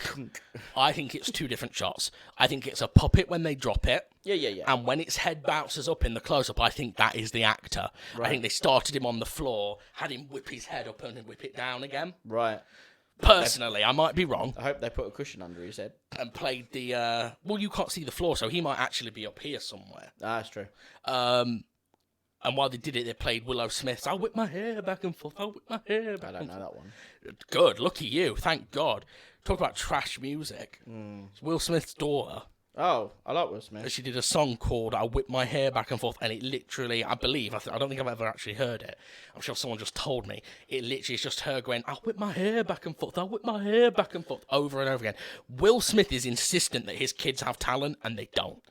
it's two different shots. I think it's a puppet when they drop it. Yeah. And when its head bounces up in the close-up, I think that is the actor. Right. I think they started him on the floor, had him whip his head up and then whip it down again. Right. Personally, I might be wrong. I hope they put a cushion under his head. And played the... well, you can't see the floor, so he might actually be up here somewhere. That's true. And while they did it, they played Willow Smith's I'll whip my hair back and forth, I'll whip my hair back and forth. I don't know that one. Good, lucky you, thank God. Talk about trash music. It's Will Smith's daughter. Oh, I like Will Smith. She did a song called I'll Whip My Hair Back and Forth, and it literally, I believe, I don't think I've ever actually heard it. I'm sure someone just told me. It literally is just her going, I'll whip my hair back and forth, I'll whip my hair back and forth, over and over again. Will Smith is insistent that his kids have talent, and they don't.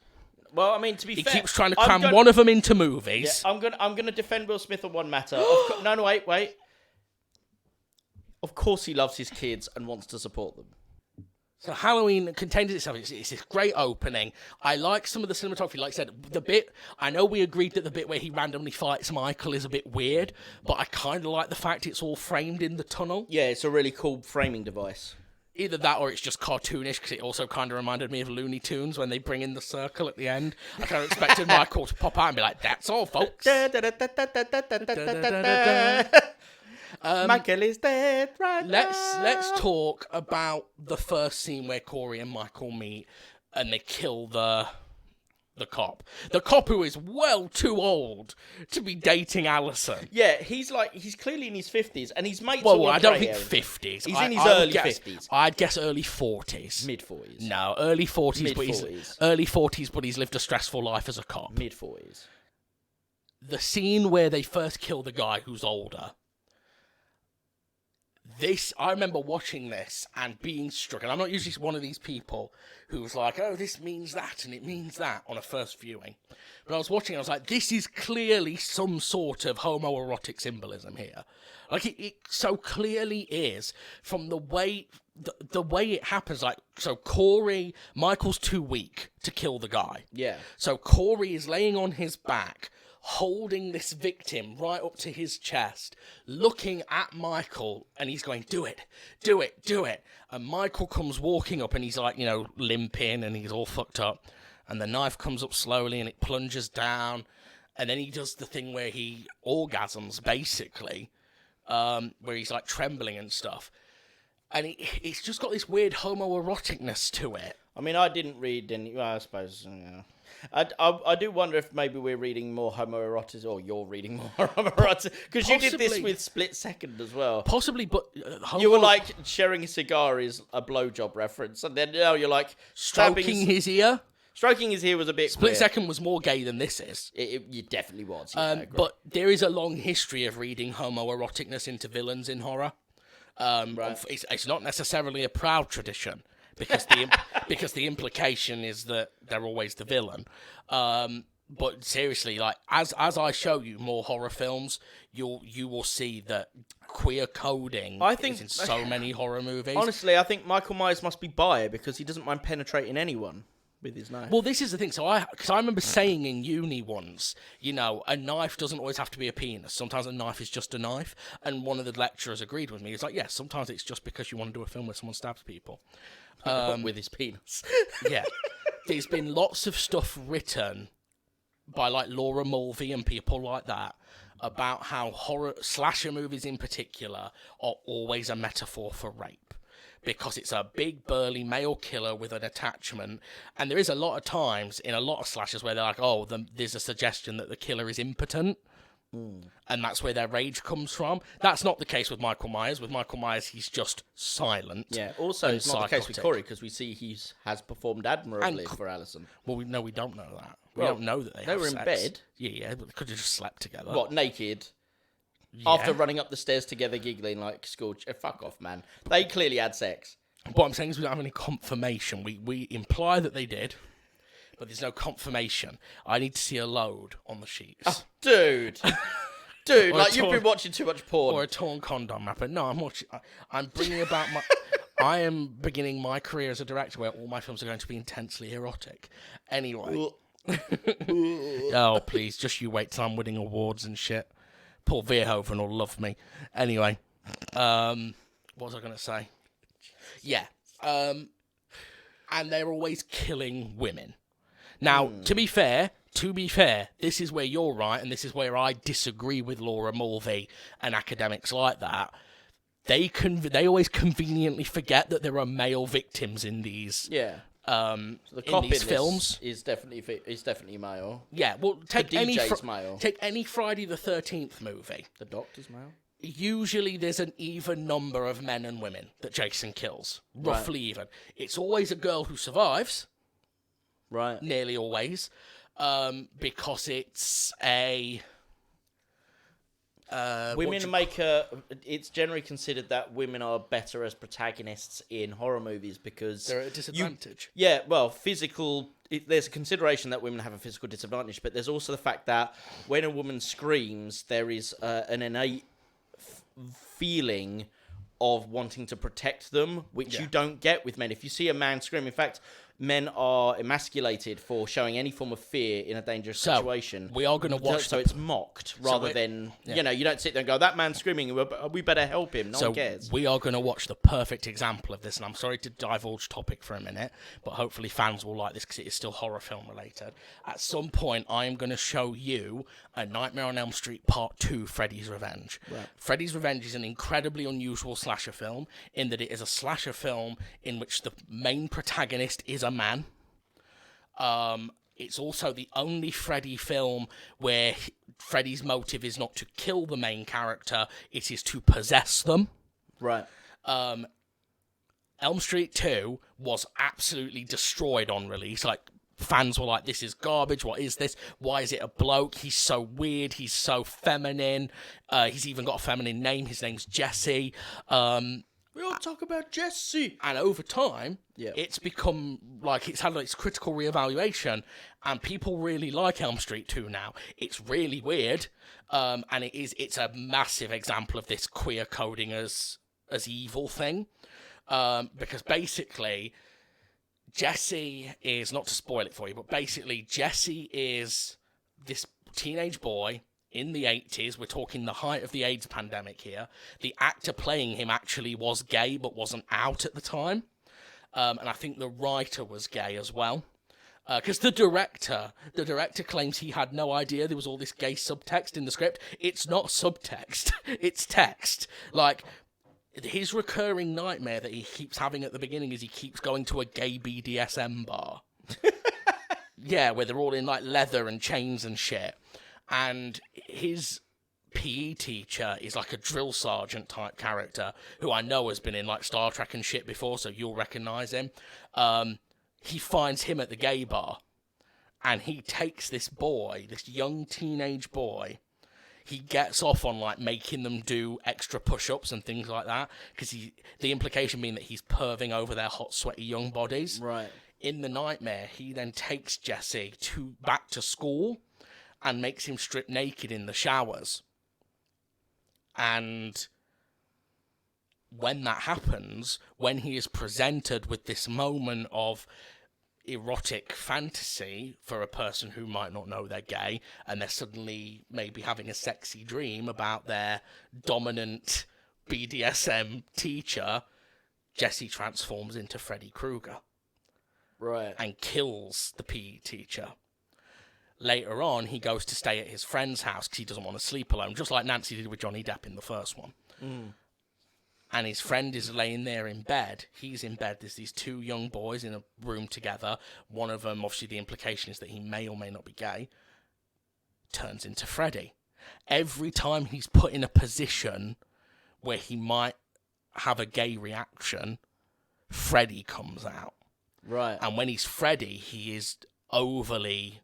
Well, I mean, to be fair... He keeps trying to cram one of them into movies. Yeah, I'm gonna defend Will Smith on one matter. No, wait. Of course he loves his kids and wants to support them. So Halloween contains itself. It's this great opening. I like some of the cinematography. Like I said, the bit... I know we agreed that the bit where he randomly fights Michael is a bit weird, but I kind of like the fact it's all framed in the tunnel. Yeah, it's a really cool framing device. Either that or it's just cartoonish, because it also kind of reminded me of Looney Tunes when they bring in the circle at the end. I kind of expected Michael to pop out and be like, that's all, folks. Michael is dead right now. Let's talk about the first scene where Corey and Michael meet and they kill the cop. The cop who is well too old to be dating Alison. Yeah, he's clearly in his 50s and his mates Well, I don't think 50s. He's in his early 50s. I'd guess early 40s. Mid-40s. No, early 40s. Mid-40s. Early 40s, but he's lived a stressful life as a cop. Mid-40s. The scene where they first kill the guy who's older. I remember watching this and being struck, and I'm not usually one of these people who's like, oh, this means that and it means that on a first viewing. But I was watching, I was like, this is clearly some sort of homoerotic symbolism here. Like, it so clearly is from the way it happens. Like, so Michael's too weak to kill the guy. Yeah. So Corey is laying on his back, holding this victim right up to his chest, looking at Michael, and he's going, do it. And Michael comes walking up, and he's like, limping, and he's all fucked up. And the knife comes up slowly, and it plunges down. And then he does the thing where he orgasms, basically, where he's like trembling and stuff. And it's just got this weird homoeroticness to it. I mean, I didn't read any... Well, I suppose... I do wonder if maybe we're reading more homoerotic, or you're reading more homoerotic, because you did this with Split Second as well. Possibly, but... you were like, sharing a cigar is a blowjob reference, and then now you're like... Stroking his ear? Stroking His Hair was a bit Split queer. Second was more gay than this is. It definitely was. Yeah, I agree. But there is a long history of reading homoeroticness into villains in horror. Right. It's not necessarily a proud tradition because the implication is that they're always the villain. But seriously, like as I show you more horror films, you will see that queer coding is in so many horror movies. Honestly, I think Michael Myers must be bi because he doesn't mind penetrating anyone with his knife. Well, this is the thing. So because I remember saying in uni once, a knife doesn't always have to be a penis. Sometimes a knife is just a knife. And one of the lecturers agreed with me. He's like, yes, sometimes it's just because you want to do a film where someone stabs people. With his penis. Yeah. There's been lots of stuff written by like Laura Mulvey and people like that about how horror slasher movies in particular are always a metaphor for rape. Because it's a big, burly male killer with an attachment. And there is a lot of times in a lot of slashers where they're like, there's a suggestion that the killer is impotent. And that's where their rage comes from. That's not the case with Michael Myers. With Michael Myers, he's just silent. Yeah, also it's not the case with Corey because we see he has performed admirably for Alison. Well, we don't know that. We don't know that they were sex. in bed. Yeah, but they could have just slept together. What, naked? Yeah. After running up the stairs together, giggling like school. Fuck off, man. They clearly had sex. What I'm saying is we don't have any confirmation. We imply that they did, but there's no confirmation. I need to see a load on the sheets. Oh, dude. Dude, Or like you've been watching too much porn. Or a torn condom wrapper. No, I'm bringing about my... I am beginning my career as a director where all my films are going to be intensely erotic. Anyway. Oh, please, just you wait till I'm winning awards and shit. Paul Verhoeven will love me. Anyway, what was I going to say? Yeah. And they're always killing women. Now, to be fair, this is where you're right, and this is where I disagree with Laura Mulvey and academics like that. They always conveniently forget that there are male victims in these. Yeah. So the cop in these in films is definitely male. Yeah, well, take the DJ's male. Take any Friday the 13th movie. The doctor's male. Usually there's an even number of men and women that Jason kills, roughly even. It's always a girl who survives. Right. Nearly always, because it's a. It's generally considered that women are better as protagonists in horror movies because they're at a disadvantage. There's a consideration that women have a physical disadvantage, but there's also the fact that when a woman screams, there is an innate feeling of wanting to protect them, which you don't get with men. If you see a man scream, in fact, men are emasculated for showing any form of fear in a dangerous situation. We are going to watch... So it's mocked rather than... you don't sit there and go, that man's screaming, we better help him. No one cares. We are going to watch the perfect example of this, and I'm sorry to divulge topic for a minute, but hopefully fans will like this because it is still horror film related. At some point, I am going to show you A Nightmare on Elm Street Part 2, Freddy's Revenge. Right. Freddy's Revenge is an incredibly unusual slasher film in that it is a slasher film in which the main protagonist is a man. It's also the only Freddy film where Freddy's motive is not to kill the main character, it is to possess them. Right. Elm Street 2 was absolutely destroyed on release. Like, fans were like, this is garbage, what is this? Why is it a bloke? He's so weird, he's so feminine. He's even got a feminine name, his name's Jesse. We all talk about Jesse. And over time, it's become, like, it's had its critical reevaluation, and people really like Elm Street 2 now. It's really weird, and it's a massive example of this queer coding as evil thing, because basically, Jesse is, not to spoil it for you, but basically, Jesse is this teenage boy in the 80s. We're talking the height of the AIDS pandemic here. The actor playing him actually was gay, but wasn't out at the time. And I think the writer was gay as well. Because the director claims he had no idea there was all this gay subtext in the script. It's not subtext. It's text. Like, his recurring nightmare that he keeps having at the beginning is he keeps going to a gay BDSM bar. Yeah, where they're all in, like, leather and chains and shit. And his PE teacher is like a drill sergeant type character who I know has been in like Star Trek and shit before, so you'll recognise him. He finds him at the gay bar and he takes this boy, this young teenage boy. He gets off on like making them do extra push-ups and things like that, because the implication being that he's perving over their hot, sweaty young bodies. Right. In the nightmare, he then takes Jesse back to school and makes him strip naked in the showers. And when that happens, when he is presented with this moment of erotic fantasy for a person who might not know they're gay, and they're suddenly maybe having a sexy dream about their dominant BDSM teacher, Jesse transforms into Freddy Krueger. Right. And kills the PE teacher. Later on, he goes to stay at his friend's house because he doesn't want to sleep alone, just like Nancy did with Johnny Depp in the first one. And his friend is laying there in bed. He's in bed. There's these two young boys in a room together. One of them, obviously the implication is that he may or may not be gay, turns into Freddy. Every time he's put in a position where he might have a gay reaction, Freddy comes out. Right. And when he's Freddy, he is overly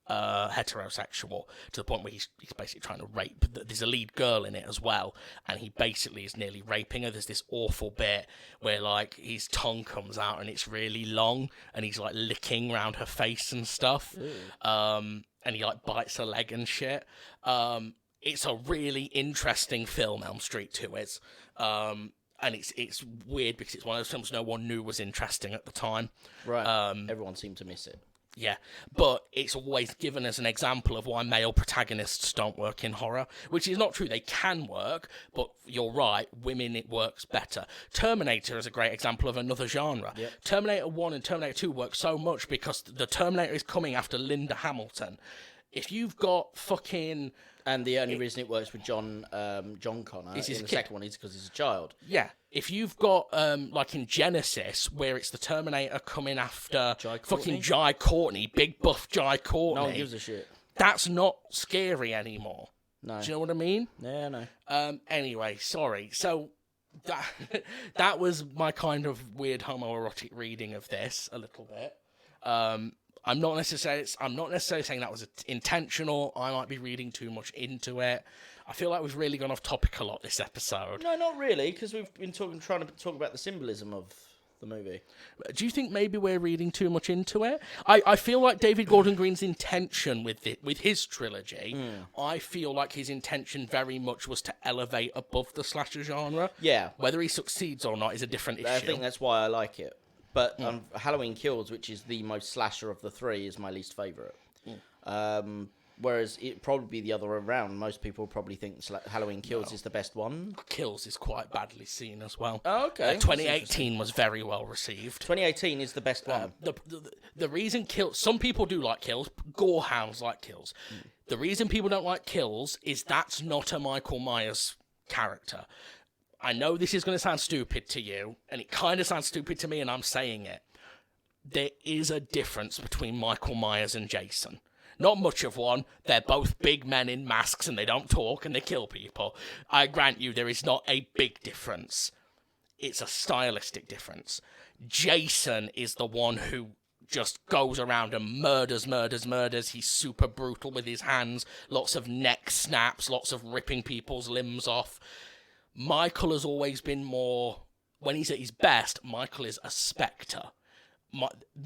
heterosexual, to the point where he's basically trying to rape. There's a lead girl in it as well, and he basically is nearly raping her. There's this awful bit where like his tongue comes out and it's really long, and he's like licking around her face and stuff. And he like bites her leg and shit. It's a really interesting film, Elm Street 2 is. And it's weird because it's one of those films no one knew was interesting at the time. Right. Everyone seemed to miss it. Yeah, but it's always given as an example of why male protagonists don't work in horror, which is not true. They can work, but you're right, women, it works better. Terminator is a great example of another genre. Yep. Terminator 1 and Terminator 2 work so much because the Terminator is coming after Linda Hamilton. If you've got fucking... And the only reason it works with John Connor in the second one is because he's a child. Yeah. If you've got, like in Genesis, where it's the Terminator coming after fucking Jai Courtney, big buff Jai Courtney. No one gives a shit. That's not scary anymore. No. Do you know what I mean? Yeah, no. Anyway, sorry. So that was my kind of weird homoerotic reading of this a little bit. I'm not necessarily saying that was intentional. I might be reading too much into it. I feel like we've really gone off topic a lot this episode. No, not really, because we've been trying to talk about the symbolism of the movie. Do you think maybe we're reading too much into it? I feel like David Gordon Green's intention with his trilogy, I feel like his intention very much was to elevate above the slasher genre. Yeah. Whether he succeeds or not is a different issue. I think that's why I like it. But Halloween Kills, which is the most slasher of the three, is my least favourite. Whereas it'd probably be the other way around. Most people probably think Halloween Kills is the best one. Kills is quite badly seen as well. Oh, okay. 2018 was very well received. 2018 is the best one. The reason Kills... Some people do like Kills. Gorehounds like Kills. The reason people don't like Kills is that's not a Michael Myers character. I know this is going to sound stupid to you, and it kind of sounds stupid to me, and I'm saying it. There is a difference between Michael Myers and Jason. Not much of one. They're both big men in masks, and they don't talk, and they kill people. I grant you, there is not a big difference. It's a stylistic difference. Jason is the one who just goes around and murders. He's super brutal with his hands. Lots of neck snaps, lots of ripping people's limbs off. Michael has always been more... When he's at his best, Michael is a spectre.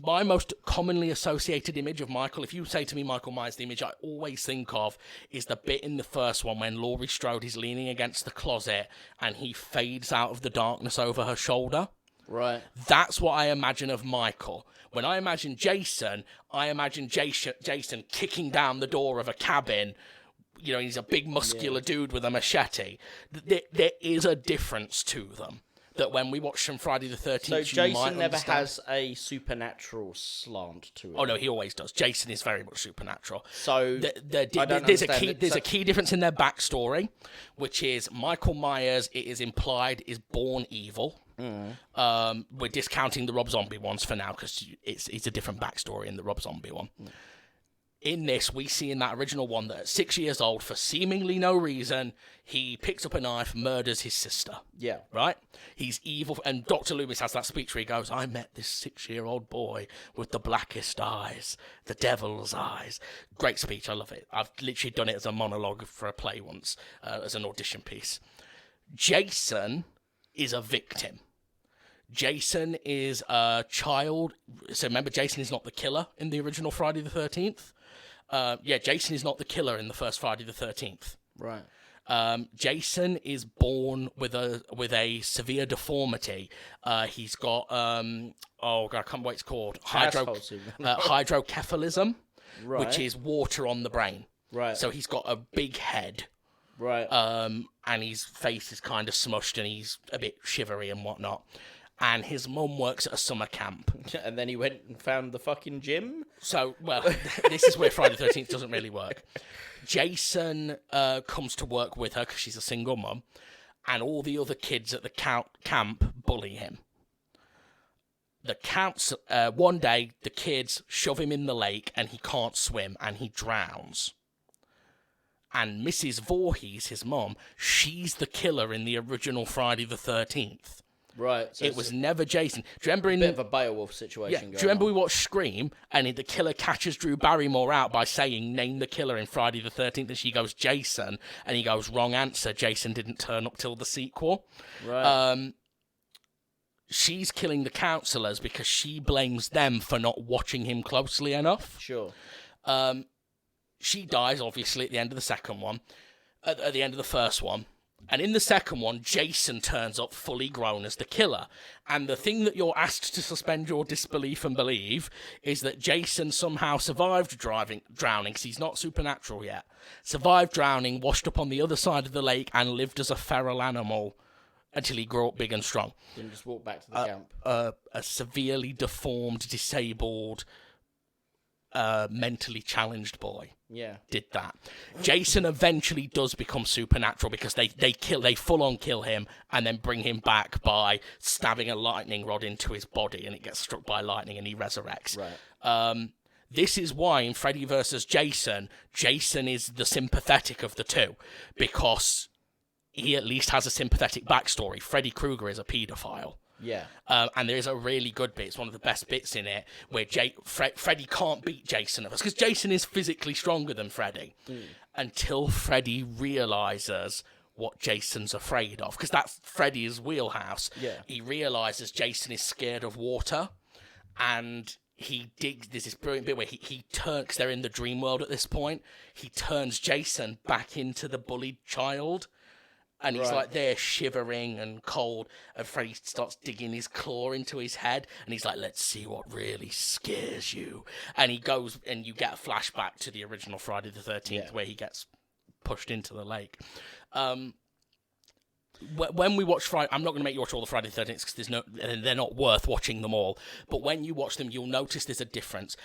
My most commonly associated image of Michael, if you say to me Michael Myers, the image I always think of is the bit in the first one when Laurie Strode is leaning against the closet and he fades out of the darkness over her shoulder. Right. That's what I imagine of Michael. When I imagine Jason, I imagine Jason kicking down the door of a cabin. You know, he's a big muscular dude with a machete. There is a difference to them. That when we watch them Friday the 13th, so you Jason might never understand. has a supernatural slant to it. Oh no, he always does. Jason is very much supernatural. So there's a key difference in their backstory, which is Michael Myers. It is implied is born evil. We're discounting the Rob Zombie ones for now because it's a different backstory in the Rob Zombie one. Jason is very much supernatural. So the key difference in their backstory, which is Michael Myers, it is implied is born evil. We're discounting the Rob Zombie ones for now because it's a different backstory in the Rob Zombie one. In this, we see in that original one that at 6 years old, for seemingly no reason, he picks up a knife, murders his sister. Yeah. Right? He's evil. And Dr. Loomis has that speech where he goes, I met this 6-year-old boy with the blackest eyes, the devil's eyes. Great speech. I love it. I've literally done it as a monologue for a play once, as an audition piece. Jason is a victim. Jason is a child. So remember, Jason is not the killer in the original Friday the 13th. Jason is not the killer in the first Friday the 13th. Right. Jason is born with a severe deformity. He's got I can't remember what it's called. Hydrocephalus, Right. which is water on the brain. Right. So he's got a big head. Right. And his face is kind of smushed and he's a bit shivery and whatnot. And his mum works at a summer camp. And then he went and found the fucking gym? So, well, this is where Friday the 13th doesn't really work. Jason comes to work with her because she's a single mum, and all the other kids at the camp bully him. One day, the kids shove him in the lake, and he can't swim, and he drowns. And Mrs. Voorhees, his mum, she's the killer in the original Friday the 13th. Right. So it was never Jason. Do you remember a bit of a Beowulf situation going do you remember on. we watched Scream and the killer catches Drew Barrymore out by saying, name the killer in Friday the 13th, and she goes, Jason, and he goes, wrong answer, Jason didn't turn up till the sequel. Right. She's killing the counsellors because she blames them for not watching him closely enough. Sure. She dies, obviously, at the end of the second one, at the end of the first one. And in the second one, Jason turns up fully grown as the killer. And the thing that you're asked to suspend your disbelief and believe is that Jason somehow survived drowning, because he's not supernatural yet. Survived drowning, washed up on the other side of the lake, and lived as a feral animal until he grew up big and strong. Didn't just walk back to the camp. A severely deformed, disabled, mentally challenged boy. Yeah. Did that. Jason eventually does become supernatural because they full on kill him and then bring him back by stabbing a lightning rod into his body, and it gets struck by lightning and he resurrects. Right. This is why in Freddy vs. Jason is the sympathetic of the two, because he at least has a sympathetic backstory. Freddy Krueger is a paedophile. Yeah. And there is a really good bit, it's one of the best bits in it, where Freddy can't beat Jason of us, because Jason is physically stronger than Freddy, until Freddy realises what Jason's afraid of, because that's Freddy's wheelhouse. Yeah. He realises Jason is scared of water, and there's this brilliant bit where he turns, because they're in the dream world at this point, he turns Jason back into the bullied child. And he's like there shivering and cold, and Freddy starts digging his claw into his head, and he's like, let's see what really scares you. And he goes, and you get a flashback to the original Friday the 13th where he gets pushed into the lake. When we watch Friday, I'm not going to make you watch all the Friday the 13th because they're not worth watching them all. But when you watch them, you'll notice there's a difference.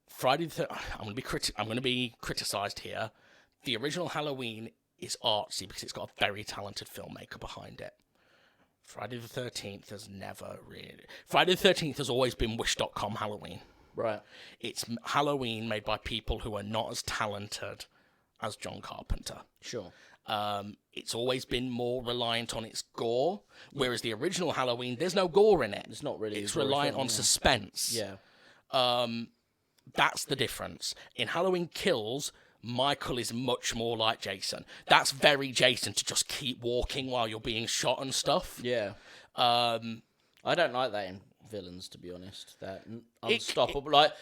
Friday the 13th, I'm going to be criticised here. The original Halloween is artsy because it's got a very talented filmmaker behind it. Friday the 13th has never really... Friday the 13th has always been Wish.com Halloween. Right. It's Halloween made by people who are not as talented as John Carpenter. Sure. It's always been more reliant on its gore, whereas the original Halloween, there's no gore in it. It's not really. It's reliant on suspense. Yeah. That's the difference. In Halloween Kills, Michael is much more like Jason. That's very Jason, to just keep walking while you're being shot and stuff. Yeah. I don't like that in villains, to be honest. That unstoppable. I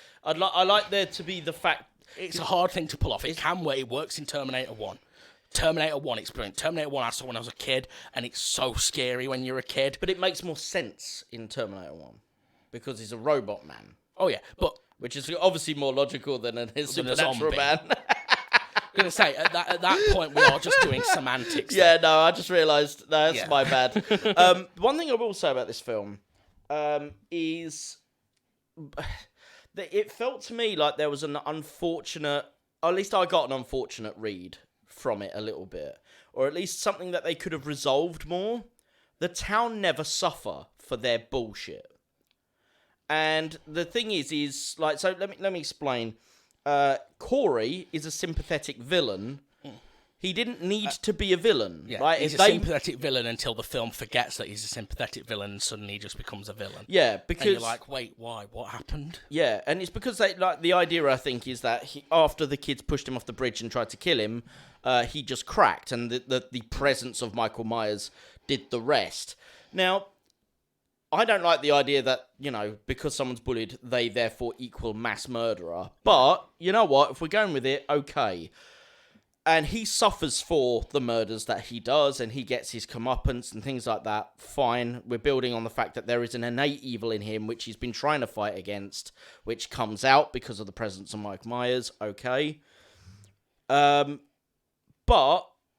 like there to be the fact. It's a hard thing to pull off. It can work. It works in Terminator 1. Terminator 1, it's brilliant. Terminator 1 I saw when I was a kid, and it's so scary when you're a kid. But it makes more sense in Terminator 1 because he's a robot man. Oh, yeah, but... Which is obviously more logical than a supernatural man. I'm going to say, at that point, we are just doing semantics. Yeah, no, I just realised that's my bad. One thing I will say about this film is that it felt to me like there was an unfortunate, or at least I got an unfortunate read from it a little bit, or at least something that they could have resolved more. The town never suffer for their bullshit. And the thing is like, so let me explain. Corey is a sympathetic villain. He didn't need to be a villain. Yeah, right? he's a sympathetic villain until the film forgets that he's a sympathetic villain and suddenly he just becomes a villain. Yeah, because... And you're like, wait, why? What happened? Yeah, and it's because the idea, I think, is that after the kids pushed him off the bridge and tried to kill him, he just cracked, and the presence of Michael Myers did the rest. Now, I don't like the idea that, because someone's bullied, they therefore equal mass murderer. But, you know what? If we're going with it, okay. And he suffers for the murders that he does, and he gets his comeuppance and things like that. Fine. We're building on the fact that there is an innate evil in him, which he's been trying to fight against, which comes out because of the presence of Mike Myers. Okay. But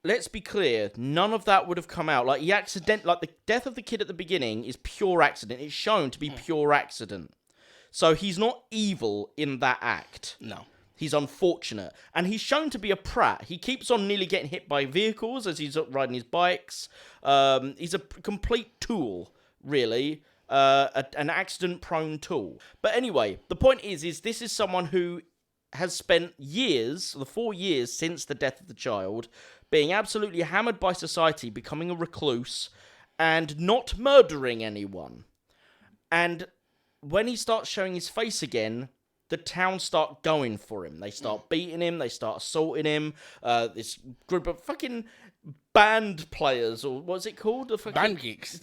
let's be clear, none of that would have come out. Like the death of the kid at the beginning is pure accident. It's shown to be pure accident. So he's not evil in that act. No. He's unfortunate. And he's shown to be a prat. He keeps on nearly getting hit by vehicles as he's riding his bikes. He's a complete tool, really. An accident-prone tool. But anyway, the point is this is someone who has spent years, the 4 years since the death of the child, being absolutely hammered by society, becoming a recluse, and not murdering anyone. And when he starts showing his face again, the town start going for him. They start beating him. They start assaulting him. This group of fucking band players, or what's it called? Band geeks.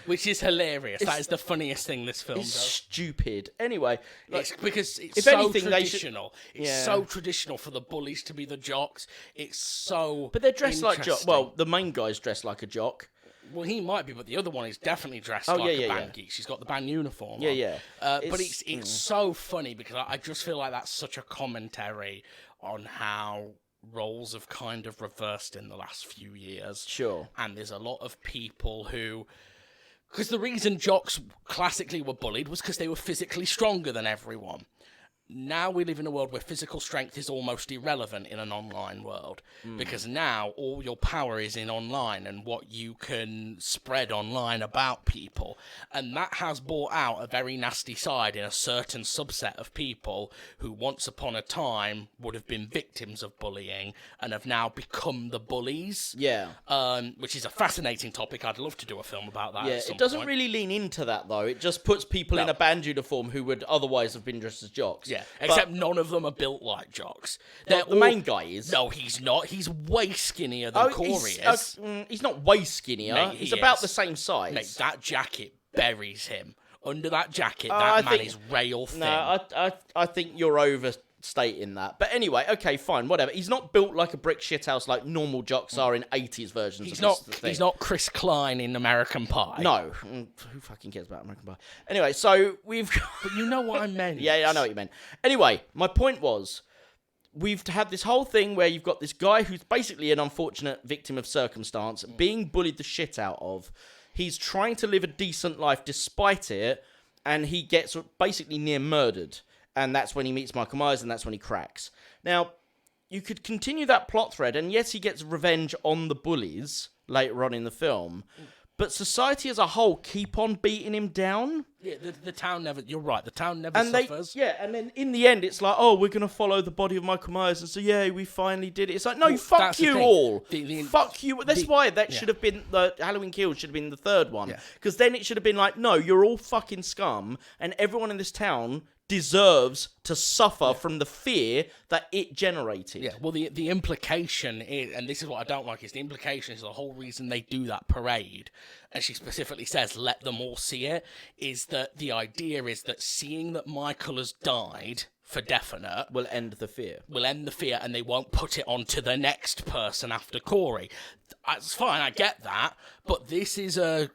Which is hilarious. That is the funniest thing this film does. Stupid. Anyway. It's because it's so traditional. It's so traditional for the bullies to be the jocks. It's so But they're dressed like jocks. Well, the main guy's dressed like a jock. Well, he might be, but the other one is definitely dressed like a band geek. She's got the band uniform on. But it's so funny because I just feel like that's such a commentary on how roles have kind of reversed in the last few years. Sure. And there's a lot of people who... Because the reason jocks classically were bullied was because they were physically stronger than everyone. Now we live in a world where physical strength is almost irrelevant in an online world because now all your power is in online and what you can spread online about people. And that has brought out a very nasty side in a certain subset of people who once upon a time would have been victims of bullying and have now become the bullies. Yeah. Which is a fascinating topic. I'd love to do a film about that. Yeah, at some it doesn't point. really lean into that, though. It just puts people in a band uniform who would otherwise have been dressed as jocks. Yeah. Except none of them are built like jocks. The main guy is. No, he's not. He's way skinnier than Corey is. He's not way skinnier. Mate, he's about the same size. Mate, that jacket buries him. Under that jacket, that man is rail thin. No, I think you're overstating that. But anyway, okay, fine, whatever. He's not built like a brick shithouse like normal jocks are in 80s versions He's of this thing. He's not Chris Klein in American Pie. No. Who fucking cares about American Pie? Anyway, so we've... But you know what I meant. Yeah, I know what you meant. Anyway, my point was, we've had this whole thing where you've got this guy who's basically an unfortunate victim of circumstance, being bullied the shit out of. He's trying to live a decent life despite it, and he gets basically near murdered. And that's when he meets Michael Myers, and that's when he cracks. Now, you could continue that plot thread, and yes, he gets revenge on the bullies later on in the film, but society as a whole keep on beating him down. Yeah, the town never... You're right, the town never suffers. And then in the end, it's like, oh, we're going to follow the body of Michael Myers, and so, yeah, we finally did it. It's like, no, fuck you all. Fuck you. That's why that should have been... The Halloween Kills should have been the third one. Because then it should have been like, no, you're all fucking scum, and everyone in this town deserves to suffer from the fear that it generated. Yeah, well, the implication is, and this is what I don't like, is the implication is the whole reason they do that parade, and she specifically says, let them all see it, is that the idea is that seeing that Michael has died for definite will end the fear. And they won't put it on to the next person after Corey. That's fine, I get that, but this is a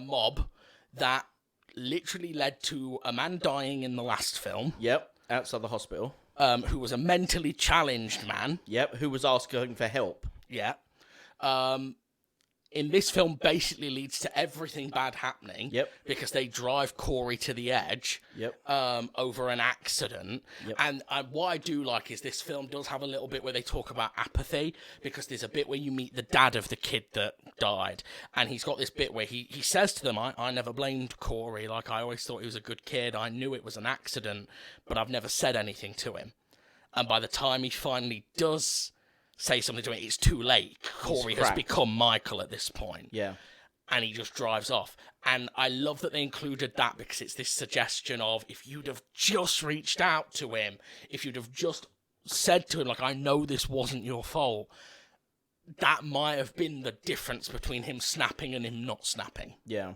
mob that literally led to a man dying in the last film. Yep, outside the hospital. Who was a mentally challenged man. Yep, who was asking for help. Yeah. in this film basically leads to everything bad happening. Yep. Because they drive Corey to the edge. Yep. Over an accident. Yep. And what I do like is this film does have a little bit where they talk about apathy, because there's a bit where you meet the dad of the kid that died, and he's got this bit where he says to them, I never blamed Corey. Like, I always thought he was a good kid. I knew it was an accident, but I've never said anything to him. And by the time he finally does say something to him, it's too late. Corey has become Michael at this point. Yeah. And he just drives off. And I love that they included that, because it's this suggestion of, if you'd have just reached out to him, if you'd have just said to him, like, I know this wasn't your fault, that might have been the difference between him snapping and him not snapping. Yeah.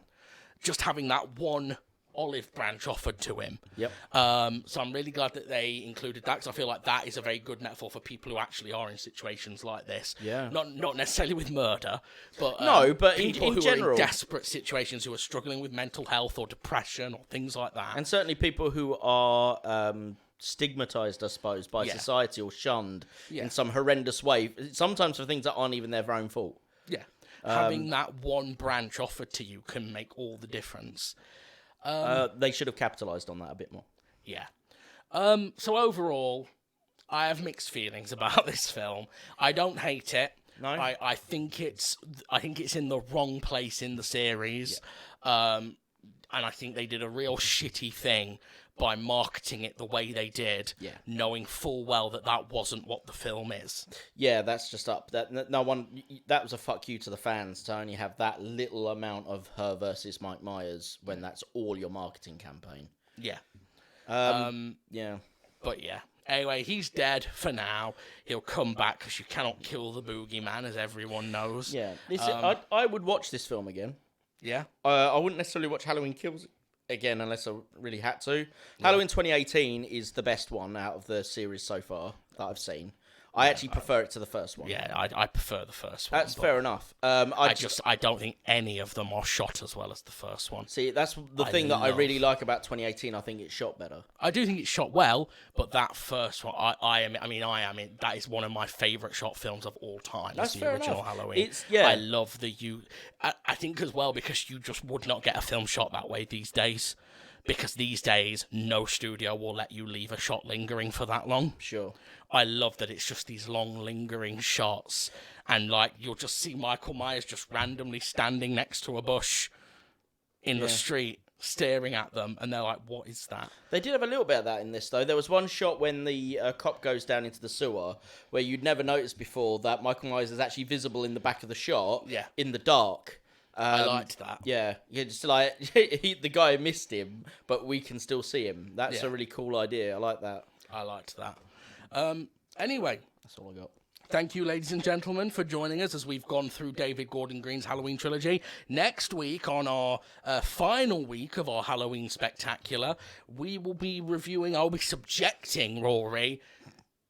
Just having that one olive branch offered to him. Yep. So I'm really glad that they included that, because I feel like that is a very good metaphor for people who actually are in situations like this. Yeah. Not necessarily with murder, but no, but people in who general, are in desperate situations, who are struggling with mental health or depression or things like that. and certainly people who are stigmatized, I suppose, by society or shunned in some horrendous way, sometimes for things that aren't even their own fault. Yeah. Having that one branch offered to you can make all the difference. They should have capitalized on that a bit more. Yeah. So overall, I have mixed feelings about this film. I don't hate it. No? I think it's in the wrong place in the series. And I think they did a real shitty thing by marketing it the way they did, knowing full well that wasn't what the film is. Yeah, that's just up. That was a fuck you to the fans to only have that little amount of her versus Mike Myers when that's all your marketing campaign. Yeah. Yeah. But yeah. Anyway, he's dead for now. He'll come back, because you cannot kill the boogeyman, as everyone knows. Yeah. I would watch this film again. Yeah. I wouldn't necessarily watch Halloween Kills again unless I really had to. Yeah. Halloween 2018 is the best one out of the series so far that I've seen. I actually prefer it to the first one. Yeah, I prefer the first one. That's fair enough. I don't think any of them are shot as well as the first one. See, that's the thing that I really like about 2018. I think it's shot better. I do think it's shot well, but that first one, that is one of my favourite shot films of all time. That's the original enough. Halloween. I love I think as well, because you just would not get a film shot that way these days. Because these days, no studio will let you leave a shot lingering for that long. Sure. I love that it's just these long lingering shots, and like you'll just see Michael Myers just randomly standing next to a bush in the street, staring at them, and they're like, what is that? They did have a little bit of that in this, though. There was one shot when the cop goes down into the sewer where you'd never noticed before that Michael Myers is actually visible in the back of the shot in the dark. I liked that. Yeah, just like the guy missed him, but we can still see him. That's a really cool idea. I like that. I liked that. Anyway, that's all I got. Thank you, ladies and gentlemen, for joining us as we've gone through David Gordon Green's Halloween trilogy. Next week, on our final week of our Halloween Spectacular, we will be I'll be subjecting Rory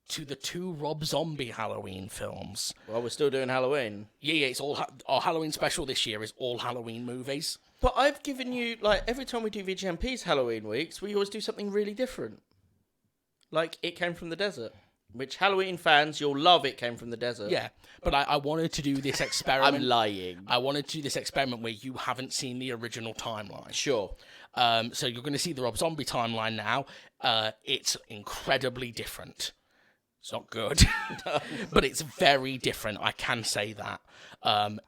to the 2 Rob Zombie Halloween films. Well, we're still doing Halloween. Yeah, it's all our Halloween special this year is all Halloween movies. But I've given you, like, every time we do VGMP's Halloween weeks, we always do something really different. Like, It Came From the Desert. Which Halloween fans, you'll love It Came From the Desert. Yeah, but I wanted to do this experiment. I'm lying. I wanted to do this experiment where you haven't seen the original timeline. Sure. So you're going to see the Rob Zombie timeline now. It's incredibly different. It's not good, but it's very different. I can say that. I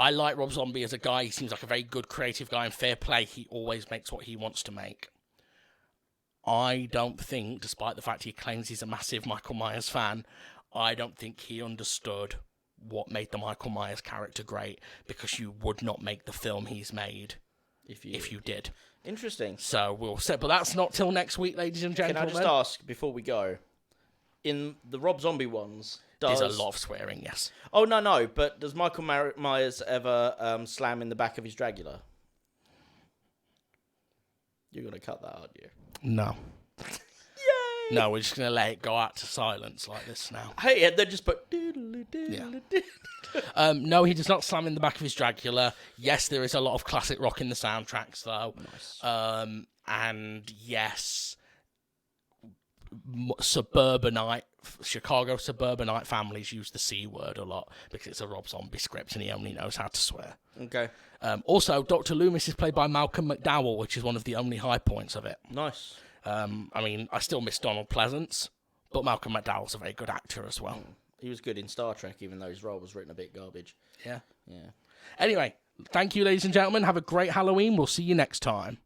like Rob Zombie as a guy. He seems like a very good creative guy, and fair play. He always makes what he wants to make. I don't think, despite the fact he claims he's a massive Michael Myers fan, I don't think he understood what made the Michael Myers character great, because you would not make the film he's made if you did. Interesting. So we'll say, but that's not till next week, ladies and gentlemen. Can I just ask before we go? In the Rob Zombie ones, there's a lot of swearing, yes. Oh, no, but does Michael Myers ever slam in the back of his Dracula? You're going to cut that, aren't you? No. Yay! No, we're just going to let it go out to silence like this now. Hey, and then just put... No, he does not slam in the back of his Dracula. Yes, there is a lot of classic rock in the soundtracks, though. Nice. And yes, Chicago suburbanite families use the C word a lot because it's a Rob Zombie script and he only knows how to swear. Okay. Also, Dr. Loomis is played by Malcolm McDowell, which is one of the only high points of it. Nice. I mean, I still miss Donald Pleasance, but Malcolm McDowell's a very good actor as well. He was good in Star Trek, even though his role was written a bit garbage. Yeah. Yeah. Anyway, thank you, ladies and gentlemen. Have a great Halloween. We'll see you next time.